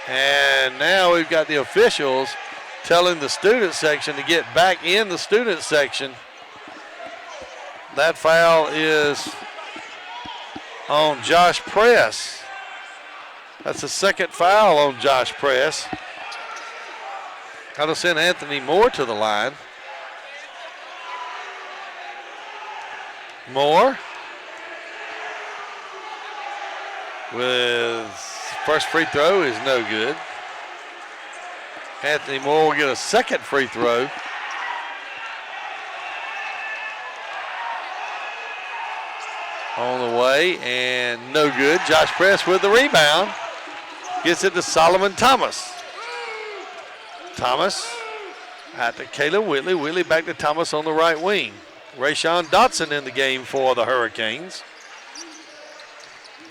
And now we've got the officials telling the student section to get back in the student section. That foul is on Josh Press. That's the second foul on Josh Press. That'll send Anthony Moore to the line. Moore with first free throw is no good. Anthony Moore will get a second free throw. On the way, and no good. Josh Press with the rebound. Gets it to Solomon Thomas. Thomas out to Caleb Whitley. Whitley back to Thomas on the right wing. Rayshawn Dotson in the game for the Hurricanes.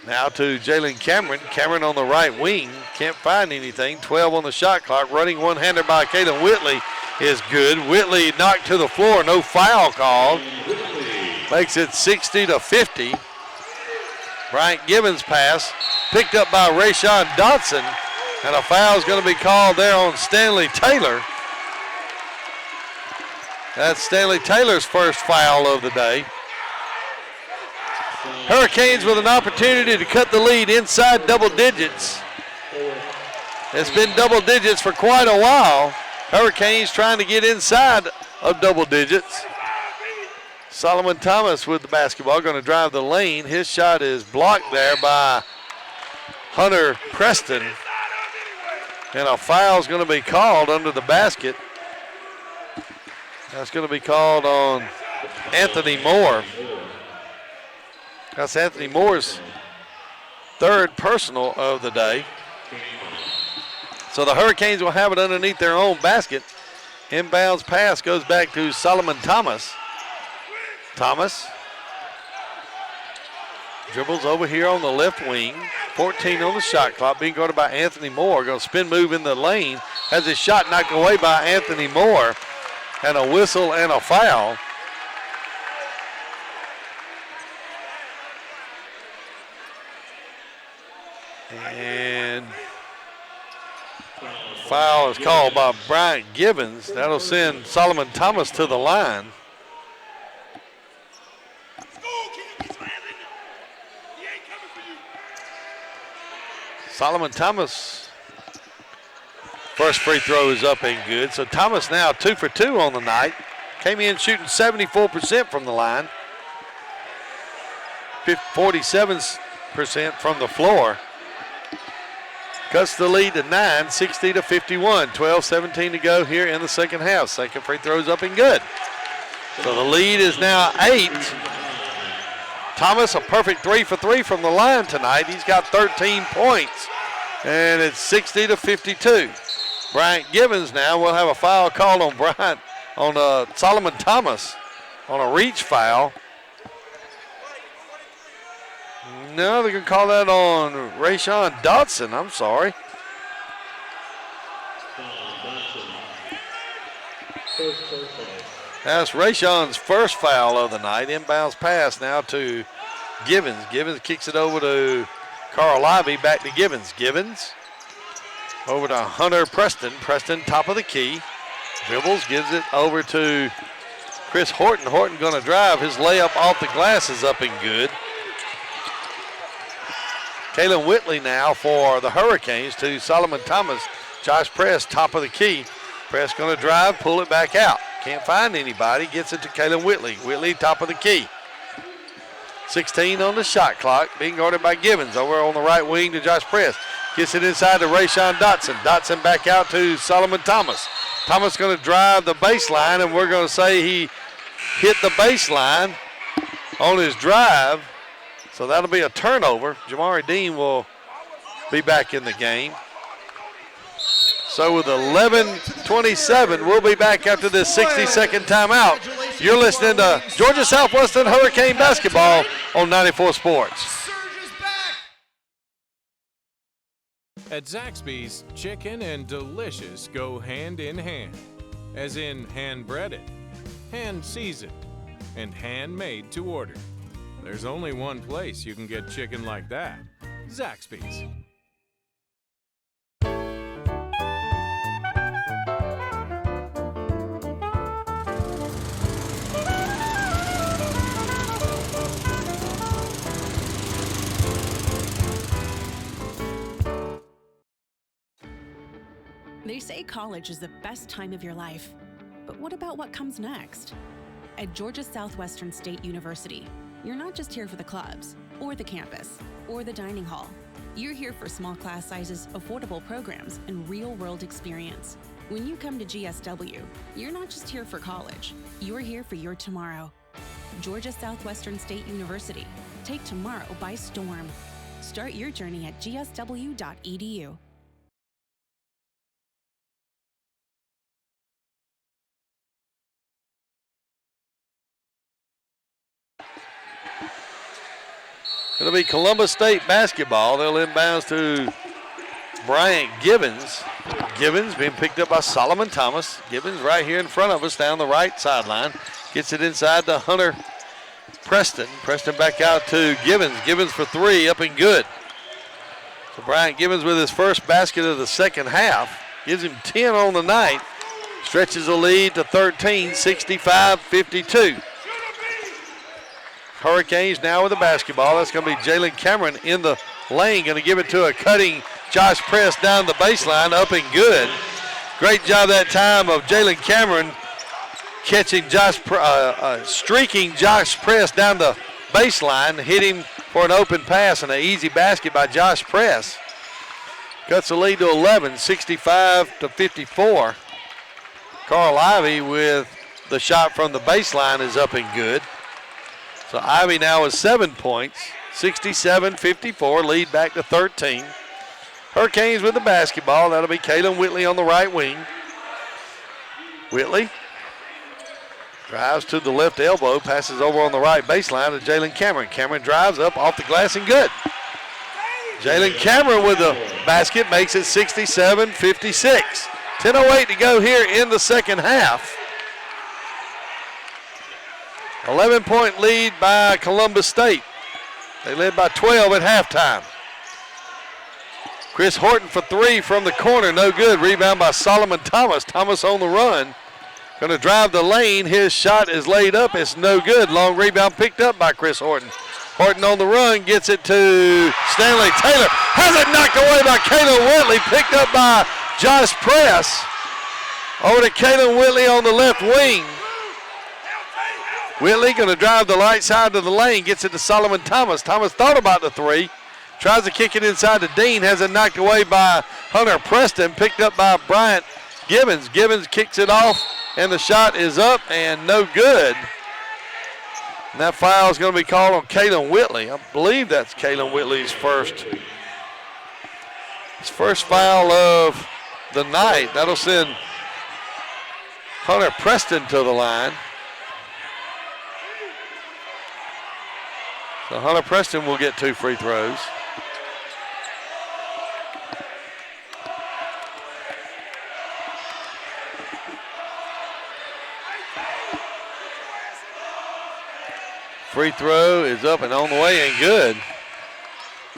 Now to Jalen Cameron. Cameron on the right wing. Can't find anything. 12 on the shot clock. Running one-hander by Caleb Whitley is good. Whitley knocked to the floor. No foul called. Makes it 60-50. Bryant Gibbons pass. Picked up by Rayshawn Dotson. And a foul is going to be called there on Stanley Taylor. That's Stanley Taylor's first foul of the day. Hurricanes with an opportunity to cut the lead inside double digits. It's been double digits for quite a while. Hurricanes trying to get inside of double digits. Solomon Thomas with the basketball, going to drive the lane. His shot is blocked there by Hunter Preston. And a foul is going to be called under the basket. That's going to be called on Anthony Moore. That's Anthony Moore's third personal of the day. So the Hurricanes will have it underneath their own basket. Inbounds pass goes back to Solomon Thomas. Thomas dribbles over here on the left wing. 14 on the shot clock, being guarded by Anthony Moore. Going to spin move in the lane. Has his shot knocked away by Anthony Moore. And a whistle and a foul. And foul is called by Bryant Gibbons. That'll send Solomon Thomas to the line. Solomon Thomas, first free throw is up and good. So Thomas now 2 for 2 on the night. Came in shooting 74% from the line. 47% from the floor. Cuts the lead to 9, 60-51. 12-17 to go here in the second half. Second free throw's up and good. So the lead is now 8. Thomas, a perfect 3 for 3 from the line tonight. He's got 13 points, and it's 60-52. Bryant Gibbons now will have a foul called on Solomon Thomas on a reach foul. No, they're going to call that on Rayshawn Dotson. I'm sorry. That's Rayshon's first foul of the night. Inbounds pass now to Givens. Givens kicks it over to Carl Ivey. Back to Givens. Givens over to Hunter Preston. Preston top of the key. Dribbles, gives it over to Chris Horton. Horton going to drive. His layup off the glass is up and good. Kalen Whitley now for the Hurricanes to Solomon Thomas. Josh Press, top of the key. Press going to drive, pull it back out. Can't find anybody. Gets it to Kalen Whitley. Whitley, top of the key. 16 on the shot clock. Being guarded by Givens. Over on the right wing to Josh Press. Gets it inside to Rayshawn Dotson. Dotson back out to Solomon Thomas. Thomas going to drive the baseline, and we're going to say he hit the baseline on his drive. So that'll be a turnover. Jamari Dean will be back in the game. So with 11:27, we'll be back after this 60-second timeout. You're listening to Georgia Southwestern Hurricane Basketball on 94 Sports. At Zaxby's, chicken and delicious go hand in hand, as in hand-breaded, hand-seasoned, and handmade to order. There's only one place you can get chicken like that, Zaxby's. They say college is the best time of your life. But what about what comes next? At Georgia Southwestern State University, you're not just here for the clubs, or the campus, or the dining hall. You're here for small class sizes, affordable programs, and real-world experience. When you come to GSW, you're not just here for college. You're here for your tomorrow. Georgia Southwestern State University. Take tomorrow by storm. Start your journey at gsw.edu. It'll be Columbus State basketball. They'll inbounds to Bryant Givens. Givens being picked up by Solomon Thomas. Givens right here in front of us down the right sideline. Gets it inside to Hunter Preston. Preston back out to Givens. Givens for three, up and good. So Bryant Givens with his first basket of the second half. Gives him 10 on the night. Stretches the lead to 13, 65-52. Hurricanes now with the basketball. That's going to be Jalen Cameron in the lane. Going to give it to a cutting Josh Press down the baseline, up and good. Great job that time of Jalen Cameron catching streaking Josh Press down the baseline. Hit him for an open pass and an easy basket by Josh Press. Cuts the lead to 11, 65-54. Carl Ivey with the shot from the baseline is up and good. So Ivey now is 7 points, 67-54, lead back to 13. Hurricanes with the basketball. That'll be Kalen Whitley on the right wing. Whitley drives to the left elbow, passes over on the right baseline to Jalen Cameron. Cameron drives up off the glass and good. Jalen Cameron with the basket makes it 67-56. 10:08 to go here in the second half. 11-point lead by Columbus State. They led by 12 at halftime. Chris Horton for three from the corner, no good. Rebound by Solomon Thomas. Thomas on the run. Going to drive the lane. His shot is laid up. It's no good. Long rebound picked up by Chris Horton. Horton on the run, gets it to Stanley Taylor. Has it knocked away by Kalen Whitley. Picked up by Josh Press. Over to Kalen Whitley on the left wing. Whitley going to drive the right side of the lane, gets it to Solomon Thomas. Thomas thought about the three, tries to kick it inside to Dean, has it knocked away by Hunter Preston, picked up by Bryant Givens. Givens kicks it off, and the shot is up and no good. And that foul is going to be called on Kalen Whitley. I believe that's Kalen Whitley's first foul of the night. That'll send Hunter Preston to the line. So Hunter Preston will get 2 free throws. Free throw is up and on the way and good.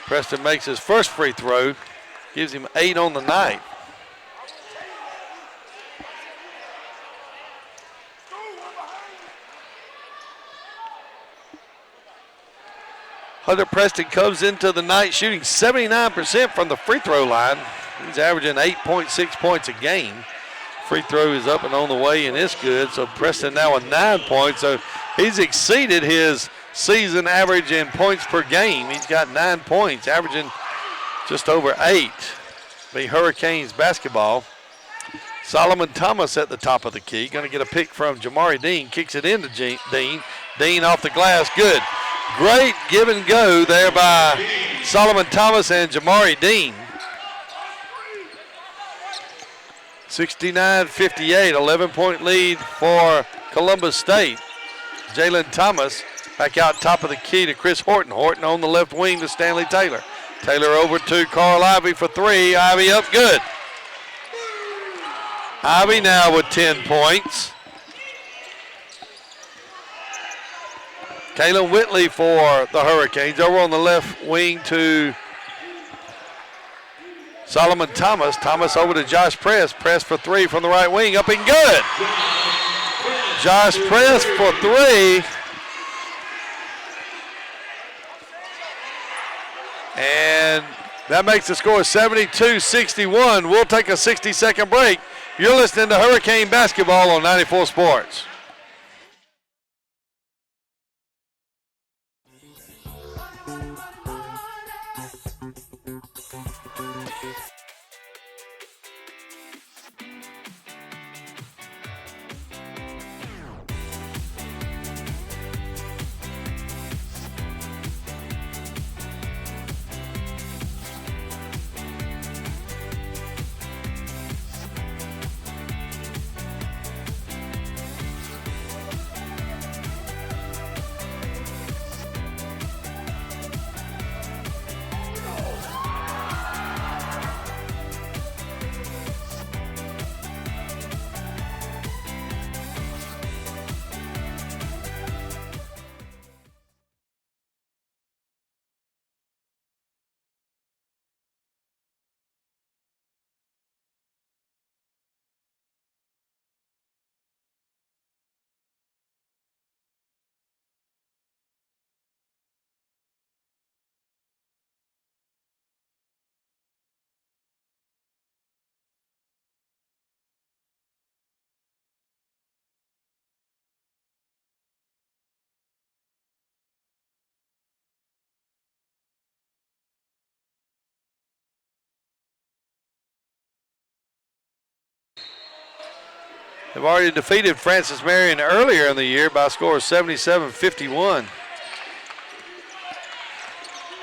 Preston makes his first free throw, gives him 8 on the night. Hunter Preston comes into the night shooting 79% from the free throw line. He's averaging 8.6 points a game. Free throw is up and on the way and it's good. So Preston now with 9 points. So he's exceeded his season average in points per game. He's got 9 points, averaging just over 8. The Hurricanes basketball. Solomon Thomas at the top of the key. Going to get a pick from Jamari Dean. Kicks it into Dean. Dean off the glass. Good. Great give and go there by Solomon Thomas and Jamari Dean. 69-58, 11-point lead for Columbus State. Jalen Thomas back out top of the key to Chris Horton. Horton on the left wing to Stanley Taylor. Taylor over to Carl Ivy for 3. Ivy up good. Ivy now with 10 points. Kalen Whitley for the Hurricanes. Over on the left wing to Solomon Thomas. Thomas over to Josh Press. Press for 3 from the right wing. Up and good. Josh Press for 3. And that makes the score 72-61. We'll take a 60-second break. You're listening to Hurricane Basketball on 94 Sports. They've already defeated Francis Marion earlier in the year by a score of 77-51.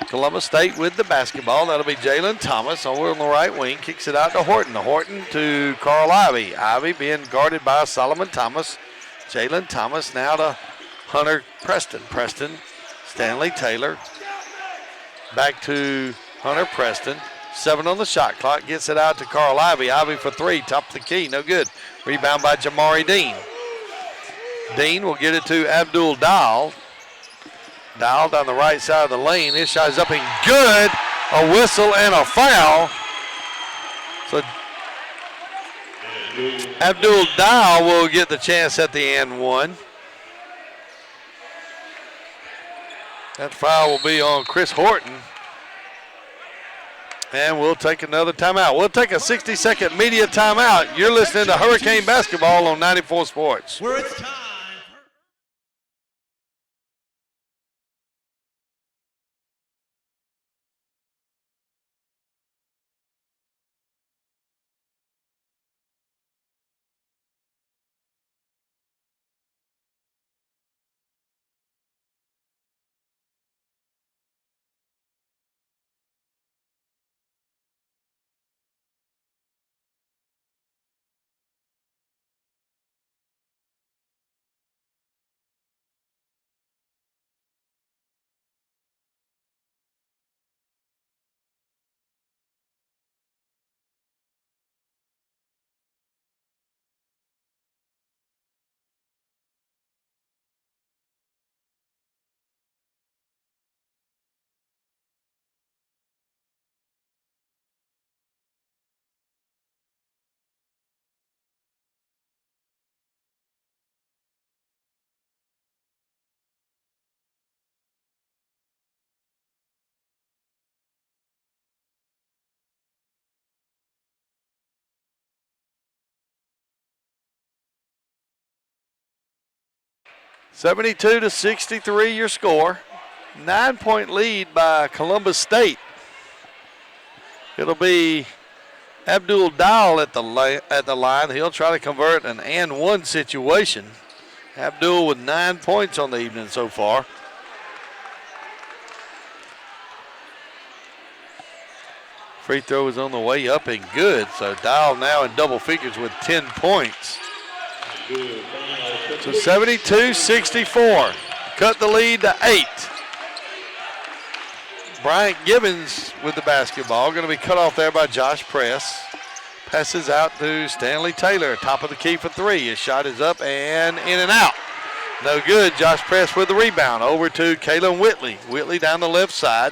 Columbus State with the basketball. That'll be Jalen Thomas over on the right wing. Kicks it out to Horton. Horton to Carl Ivy. Ivy being guarded by Solomon Thomas. Jalen Thomas now to Hunter Preston. Preston, Stanley Taylor. Back to Hunter Preston. 7 on the shot clock. Gets it out to Carl Ivy. Ivy for 3. Top of the key. No good. Rebound by Jamari Dean. Dean will get it to Abdul Dowell. Dowell down the right side of the lane. His shot is up and good. A whistle and a foul. So Abdul Dowell will get the chance at the end one. That foul will be on Chris Horton. And we'll take another timeout. We'll take a 60-second media timeout. You're listening to Hurricane Basketball on 94 Sports. Where it's time. 72-63 your score. 9-point lead by Columbus State. It'll be Abdul Dial at the line. He'll try to convert an and one situation. Abdul with 9 points on the evening so far. Free throw is on the way up and good. So Dial now in double figures with 10 points. So 72-64. Cut the lead to 8. Bryant Gibbons with the basketball. Going to be cut off there by Josh Press. Passes out to Stanley Taylor. Top of the key for 3. His shot is up and in and out. No good. Josh Press with the rebound. Over to Kalen Whitley. Whitley down the left side.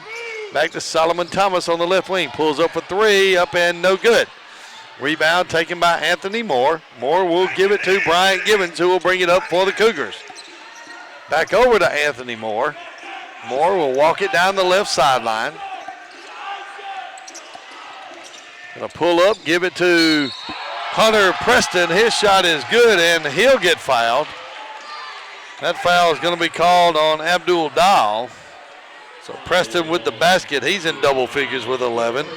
Back to Solomon Thomas on the left wing. Pulls up for 3. Up and no good. Rebound taken by Anthony Moore. Moore will give it to Bryant Gibbons, who will bring it up for the Cougars. Back over to Anthony Moore. Moore will walk it down the left sideline. Gonna pull up, give it to Hunter Preston. His shot is good, and he'll get fouled. That foul is going to be called on Abdul Dial. So Preston with the basket. He's in double figures with 11.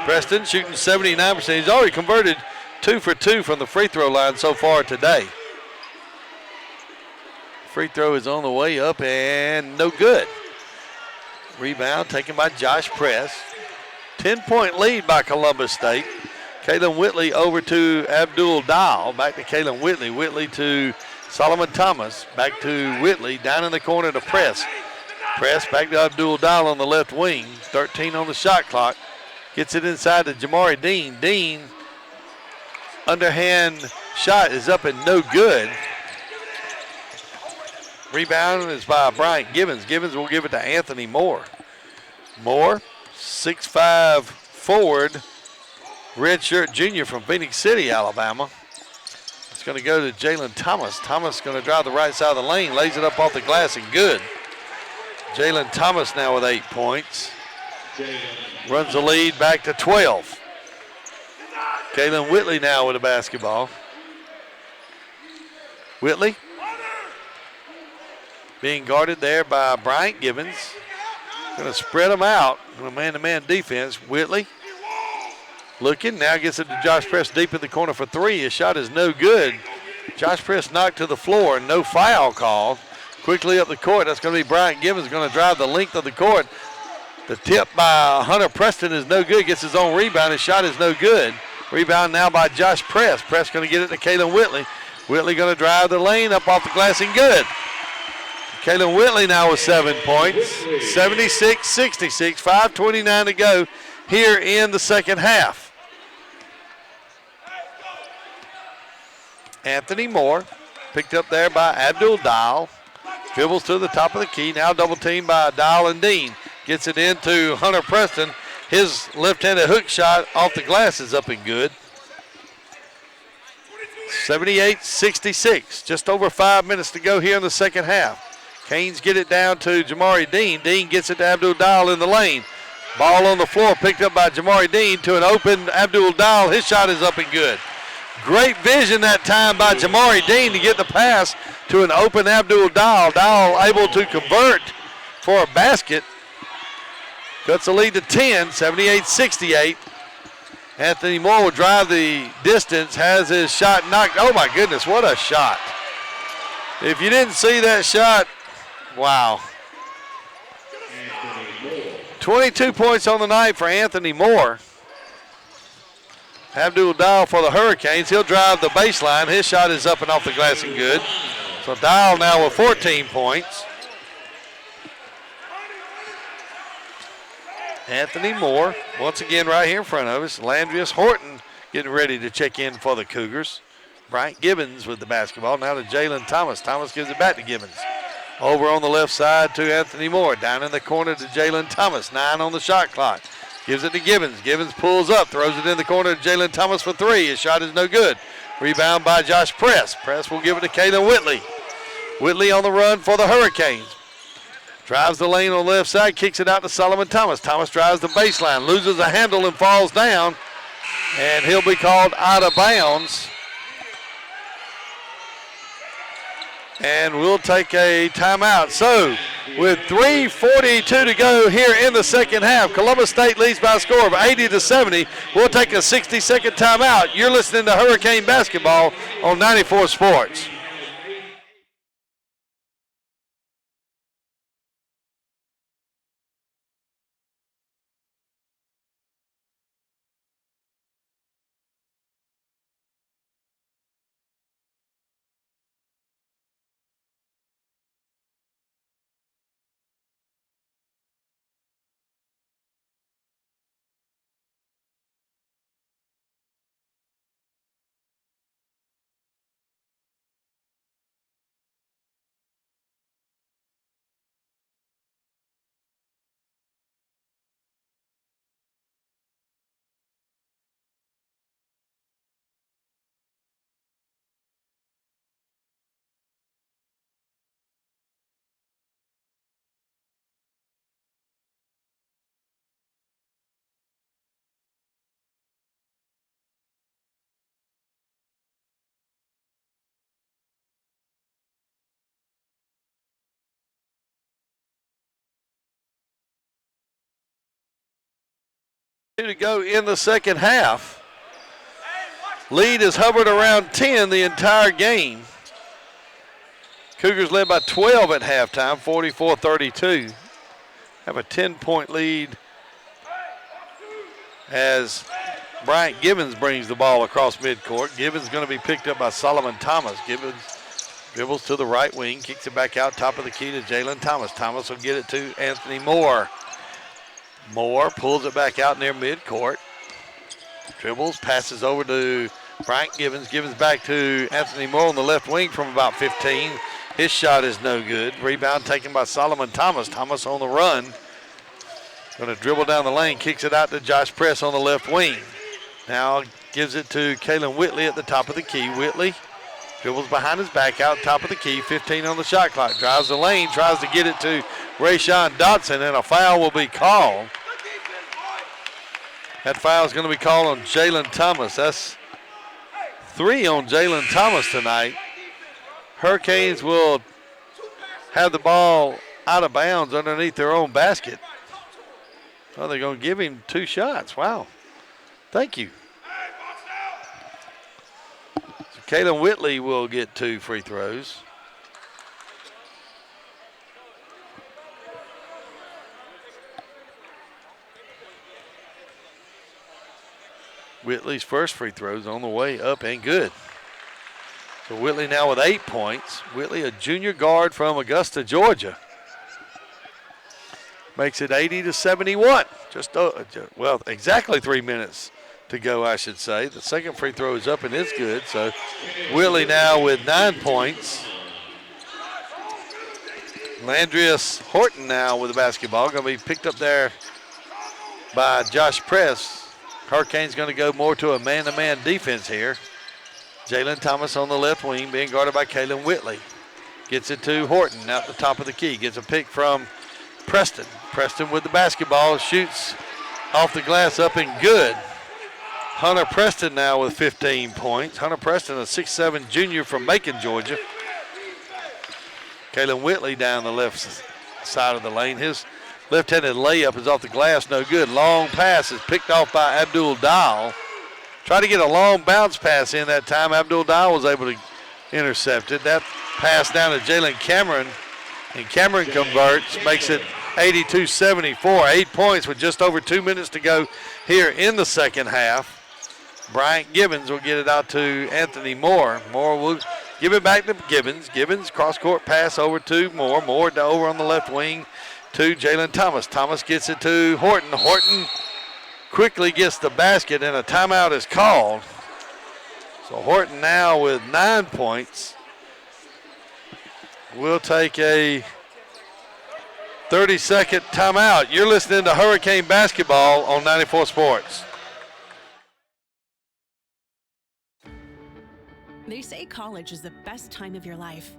Preston shooting 79%. He's already converted 2 for 2 from the free throw line so far today. Free throw is on the way up and no good. Rebound taken by Josh Press. 10-point lead by Columbus State. Kalen Whitley over to Abdul Dial. Back to Kalen Whitley. Whitley to Solomon Thomas. Back to Whitley. Down in the corner to Press. Press back to Abdul Dial on the left wing. 13 on the shot clock. Gets it inside to Jamari Dean. Dean, underhand shot is up and no good. Rebound is by Bryant Gibbons. Gibbons will give it to Anthony Moore. Moore, 6'5" forward, redshirt junior from Phoenix City, Alabama. It's going to go to Jalen Thomas. Thomas going to drive the right side of the lane, lays it up off the glass and good. Jalen Thomas now with 8 points. Runs the lead back to 12. Kalen Whitley now with the basketball. Whitley being guarded there by Bryant Gibbons. Going to spread them out in a man-to-man defense. Whitley looking, now gets it to Josh Press deep in the corner for 3. His shot is no good. Josh Press knocked to the floor, no foul call. Quickly up the court, that's going to be Bryant Gibbons going to drive the length of the court. The tip by Hunter Preston is no good, gets his own rebound. His shot is no good. Rebound now by Josh Press. Press going to get it to Kalen Whitley. Whitley going to drive the lane up off the glass and good. Kalen Whitley now with 7 points. 76-66, 5:29 to go here in the second half. Anthony Moore picked up there by Abdul Dial. Dribbles to the top of the key. Now double teamed by Dial and Dean. Gets it into Hunter Preston. His left-handed hook shot off the glass is up and good. 78-66. Just over 5 minutes to go here in the second half. Canes get it down to Jamari Dean. Dean gets it to Abdul Dial in the lane. Ball on the floor picked up by Jamari Dean to an open Abdul Dial. His shot is up and good. Great vision that time by Jamari Dean to get the pass to an open Abdul Dial. Dial able to convert for a basket. Cuts the lead to 10, 78-68. Anthony Moore will drive the distance, has his shot knocked. Oh my goodness, what a shot. If you didn't see that shot, wow. 22 points on the night for Anthony Moore. Abdul Dial for the Hurricanes. He'll drive the baseline. His shot is up and off the glass and good. So Dial now with 14 points. Anthony Moore, once again right here in front of us. Landrius Horton getting ready to check in for the Cougars. Bryant Gibbons with the basketball. Now to Jalen Thomas. Thomas gives it back to Gibbons. Over on the left side to Anthony Moore. Down in the corner to Jalen Thomas. 9 on the shot clock. Gives it to Gibbons. Gibbons pulls up, throws it in the corner to Jalen Thomas for 3. His shot is no good. Rebound by Josh Press. Press will give it to Kalen Whitley. Whitley on the run for the Hurricanes. Drives the lane on the left side, kicks it out to Solomon Thomas. Thomas drives the baseline, loses a handle and falls down. And he'll be called out of bounds. And we'll take a timeout. So, with 3:42 to go here in the second half, Columbus State leads by a score of 80-70. We'll take a 60-second timeout. You're listening to Hurricane Basketball on 94 Sports. To go in the second half. Lead has hovered around 10 the entire game. Cougars led by 12 at halftime, 44-32. Have a 10-point lead as Bryant Gibbons brings the ball across midcourt. Gibbons going to be picked up by Solomon Thomas. Gibbons dribbles to the right wing, kicks it back out top of the key to Jalen Thomas. Thomas will get it to Anthony Moore. Moore pulls it back out near midcourt. Dribbles, passes over to Bryant Gibbons. Gibbons back to Anthony Moore on the left wing from about 15. His shot is no good. Rebound taken by Solomon Thomas. Thomas on the run. Going to dribble down the lane, kicks it out to Josh Press on the left wing. Now gives it to Kalen Whitley at the top of the key. Whitley dribbles behind his back out top of the key. 15 on the shot clock. Drives the lane, tries to get it to Rayshawn Dotson, and a foul will be called. That foul is going to be called on Jalen Thomas. That's 3 on Jalen Thomas tonight. Hurricanes will have the ball out of bounds underneath their own basket. Oh, they're going to give him 2 shots. Wow. Thank you. So Kalen Whitley will get 2 free throws. Whitley's first free throws on the way up and good. So Whitley now with 8 points. Whitley, a junior guard from Augusta, Georgia. Makes it 80-71. Well, exactly 3 minutes to go, I should say. The second free throw is up and it's good. So Whitley now with 9 points. Landrius Horton now with the basketball. Going to be picked up there by Josh Press. Hurricanes going to go more to a man-to-man defense here. Jalen Thomas on the left wing being guarded by Kalen Whitley. Gets it to Horton out the top of the key. Gets a pick from Preston. Preston with the basketball, shoots off the glass up and good. Hunter Preston now with 15 points. Hunter Preston, a 6'7" junior from Macon, Georgia. Kalen Whitley down the left side of the lane. His left-handed layup is off the glass, no good. Long pass is picked off by Abdul Dial. Tried to get a long bounce pass in that time. Abdul Dial was able to intercept it. That pass down to Jalen Cameron, and Cameron converts, makes it 82-74. 8 points with just over 2 minutes to go here in the second half. Bryant Gibbons will get it out to Anthony Moore. Moore will give it back to Gibbons. Gibbons cross-court pass over to Moore. Moore over on the left wing to Jalen Thomas. Thomas gets it to Horton. Horton quickly gets the basket, and a timeout is called. So Horton now with 9 points. We'll take a 30-second timeout. You're listening to Hurricane Basketball on 94 Sports. They say college is the best time of your life.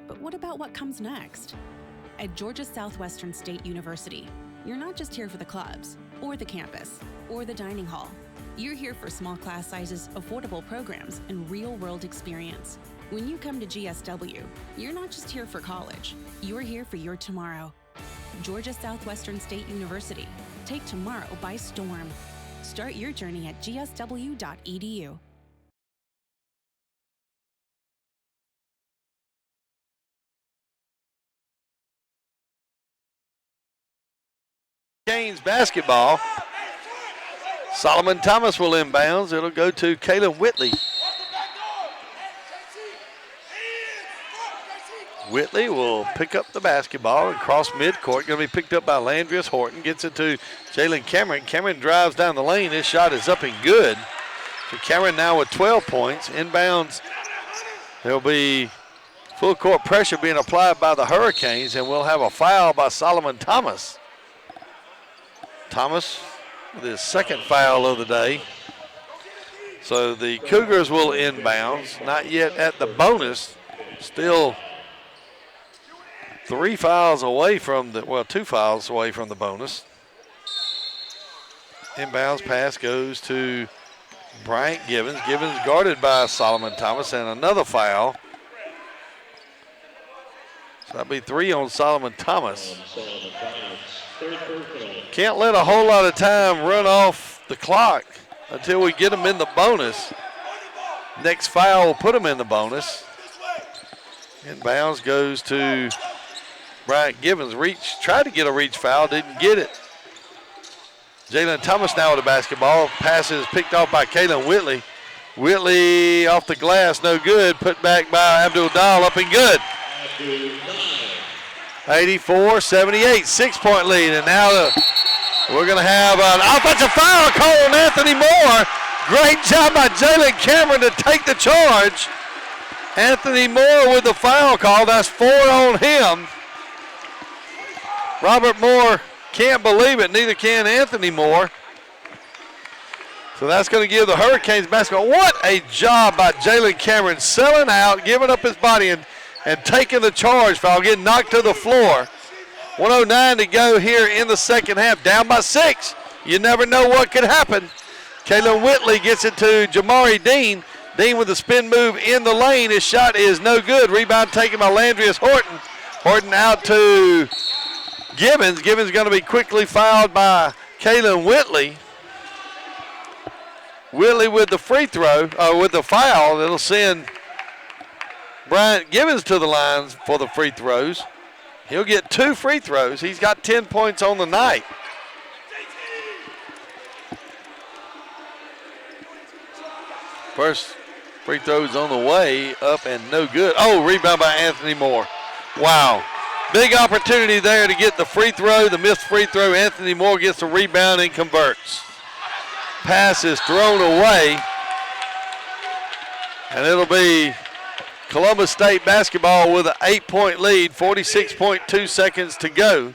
But what about what comes next? At Georgia Southwestern State University, you're not just here for the clubs, or the campus, or the dining hall. You're here for small class sizes, affordable programs, and real-world experience. When you come to GSW, you're not just here for college, you're here for your tomorrow. Georgia Southwestern State University. Take tomorrow by storm. Start your journey at gsw.edu. Canes basketball. Solomon Thomas will inbounds. It'll go to Caleb Whitley. Whitley will pick up the basketball and cross midcourt. Going to be picked up by Landrius Horton. Gets it to Jalen Cameron. Cameron drives down the lane. His shot is up and good. So Cameron now with 12 points. Inbounds. There'll be full court pressure being applied by the Hurricanes, and we'll have a foul by Solomon Thomas. Thomas with his second foul of the day. So the Cougars will inbounds. Not yet at the bonus. Still 2 fouls away from the bonus. Inbounds pass goes to Bryant Givens. Givens guarded by Solomon Thomas, and another foul. So that'll be 3 on Solomon Thomas. Can't let a whole lot of time run off the clock until we get them in the bonus. Next foul will put them in the bonus. Inbounds goes to Bryant Givens. Tried to get a reach foul, didn't get it. Jalen Thomas now with the basketball. Pass is picked off by Kalen Whitley. Whitley off the glass, no good. Put back by Abdul Dahl, up and good. 84-78, 6-point lead. And now we're going to have an offensive foul call on Anthony Moore. Great job by Jalen Cameron to take the charge. Anthony Moore with the foul call. That's 4 on him. Robert Moore can't believe it. Neither can Anthony Moore. So that's going to give the Hurricanes basketball. What a job by Jalen Cameron, selling out, giving up his body, and taking the charge foul, getting knocked to the floor. 109 to go here in the second half. Down by 6. You never know what could happen. Kalen Whitley gets it to Jamari Dean. Dean with the spin move in the lane. His shot is no good. Rebound taken by Landrius Horton. Horton out to Gibbons. Gibbons going to be quickly fouled by Kalen Whitley. Whitley with the free throw, with the foul. It'll send Bryant Gibbons to the lines for the free throws. He'll get 2 free throws. He's got 10 points on the night. First free throw's on the way, up and no good. Oh, rebound by Anthony Moore. Wow. Big opportunity there to get the free throw, the missed free throw. Anthony Moore gets the rebound and converts. Pass is thrown away, and it'll be Columbus State basketball with an 8-point lead, 46.2 seconds to go.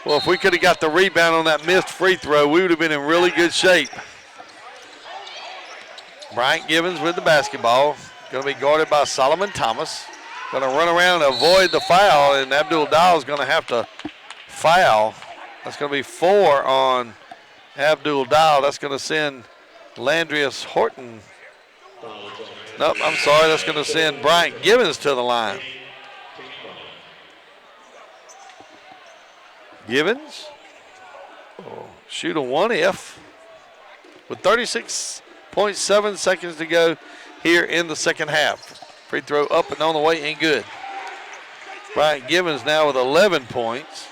Well, if we could have got the rebound on that missed free throw, we would have been in really good shape. Bryant Gibbons with the basketball. Going to be guarded by Solomon Thomas. Going to run around and avoid the foul, and Abdul Dahl is going to have to foul. That's going to be 4 on Abdul Dahl. That's going to send Landrius Horton. Nope, I'm sorry. That's going to send Bryant Gibbons to the line. Gibbons shoot a 1-if with 36.7 seconds to go here in the second half. Free throw up and on the way, ain't good. Bryant Gibbons now with 11 points.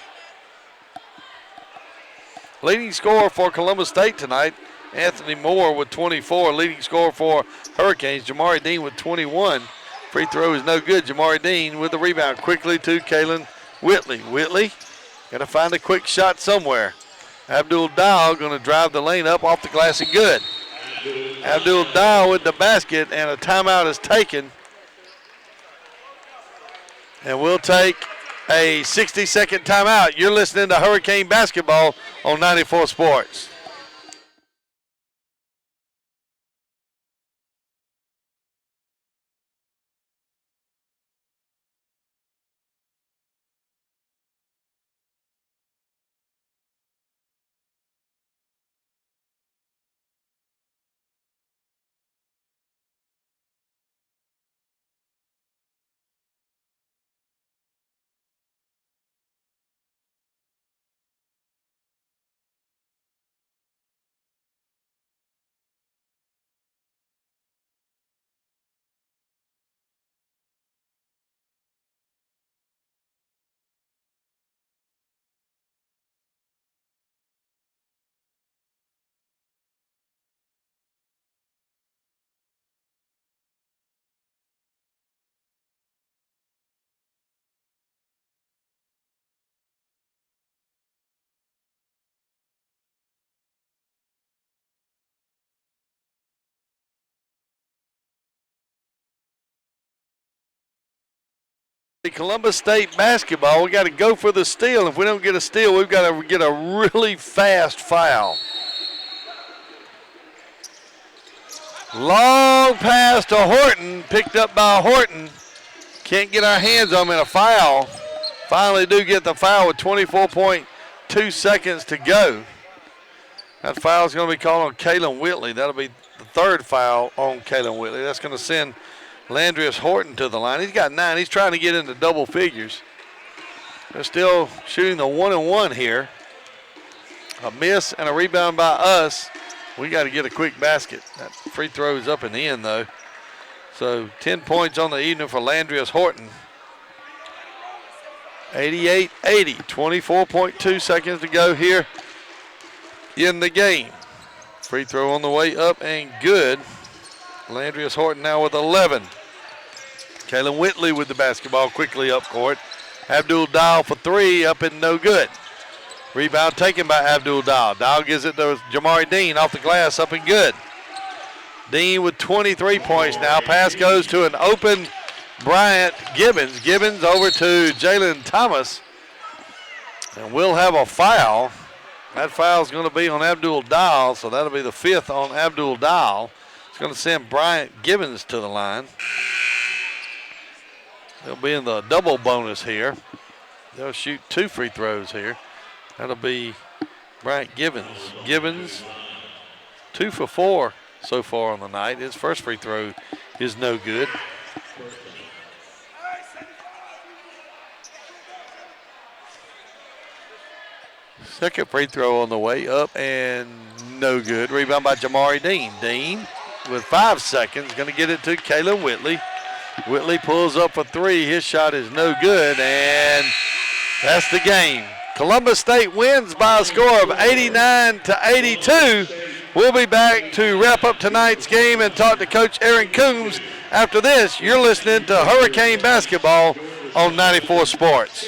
Leading scorer for Columbus State tonight, Anthony Moore with 24. Leading scorer for Hurricanes, Jamari Dean with 21. Free throw is no good. Jamari Dean with the rebound quickly to Kalen Whitley. Whitley got to find a quick shot somewhere. Abdul Dahl going to drive the lane up off the glass and good. Abdul Dahl with the basket, and a timeout is taken. And we'll take a 60-second timeout. You're listening to Hurricane Basketball on 94 Sports. Columbus State basketball. We got to go for the steal. If we don't get a steal, we've got to get a really fast foul. Long pass to Horton, picked up by Horton. Can't get our hands on him in a foul. Finally do get the foul with 24.2 seconds to go. That foul is going to be called on Kalen Whitley. That'll be the third foul on Kalen Whitley. That's going to send Landrius Horton to the line. He's got 9. He's trying to get into double figures. They're still shooting the 1-and-1 here. A miss and a rebound by us. We got to get a quick basket. That free throw is up and in, though. So 10 points on the evening for Landrius Horton. 88-80, 24.2 seconds to go here in the game. Free throw on the way up and good. Landrius Horton now with 11. Kalen Whitley with the basketball quickly up court. Abdul Dial for 3, up and no good. Rebound taken by Abdul Dial. Dial gives it to Jamari Dean off the glass, up and good. Dean with 23 points now. Pass goes to an open Bryant Gibbons. Gibbons over to Jalen Thomas. And we'll have a foul. That foul is going to be on Abdul Dial, so that'll be the 5th on Abdul Dial. It's going to send Bryant Gibbons to the line. They'll be in the double bonus here. They'll shoot 2 free throws here. That'll be Bryant Gibbons. Gibbons, 2 for 4 so far on the night. His first free throw is no good. Second free throw on the way up and no good. Rebound by Jamari Dean. Dean with 5 seconds, going to get it to Kalen Whitley. Whitley pulls up for 3. His shot is no good, and that's the game. Columbus State wins by a score of 89-82. We'll be back to wrap up tonight's game and talk to Coach Aaron Coombs. After this, you're listening to Hurricane Basketball on 94 Sports.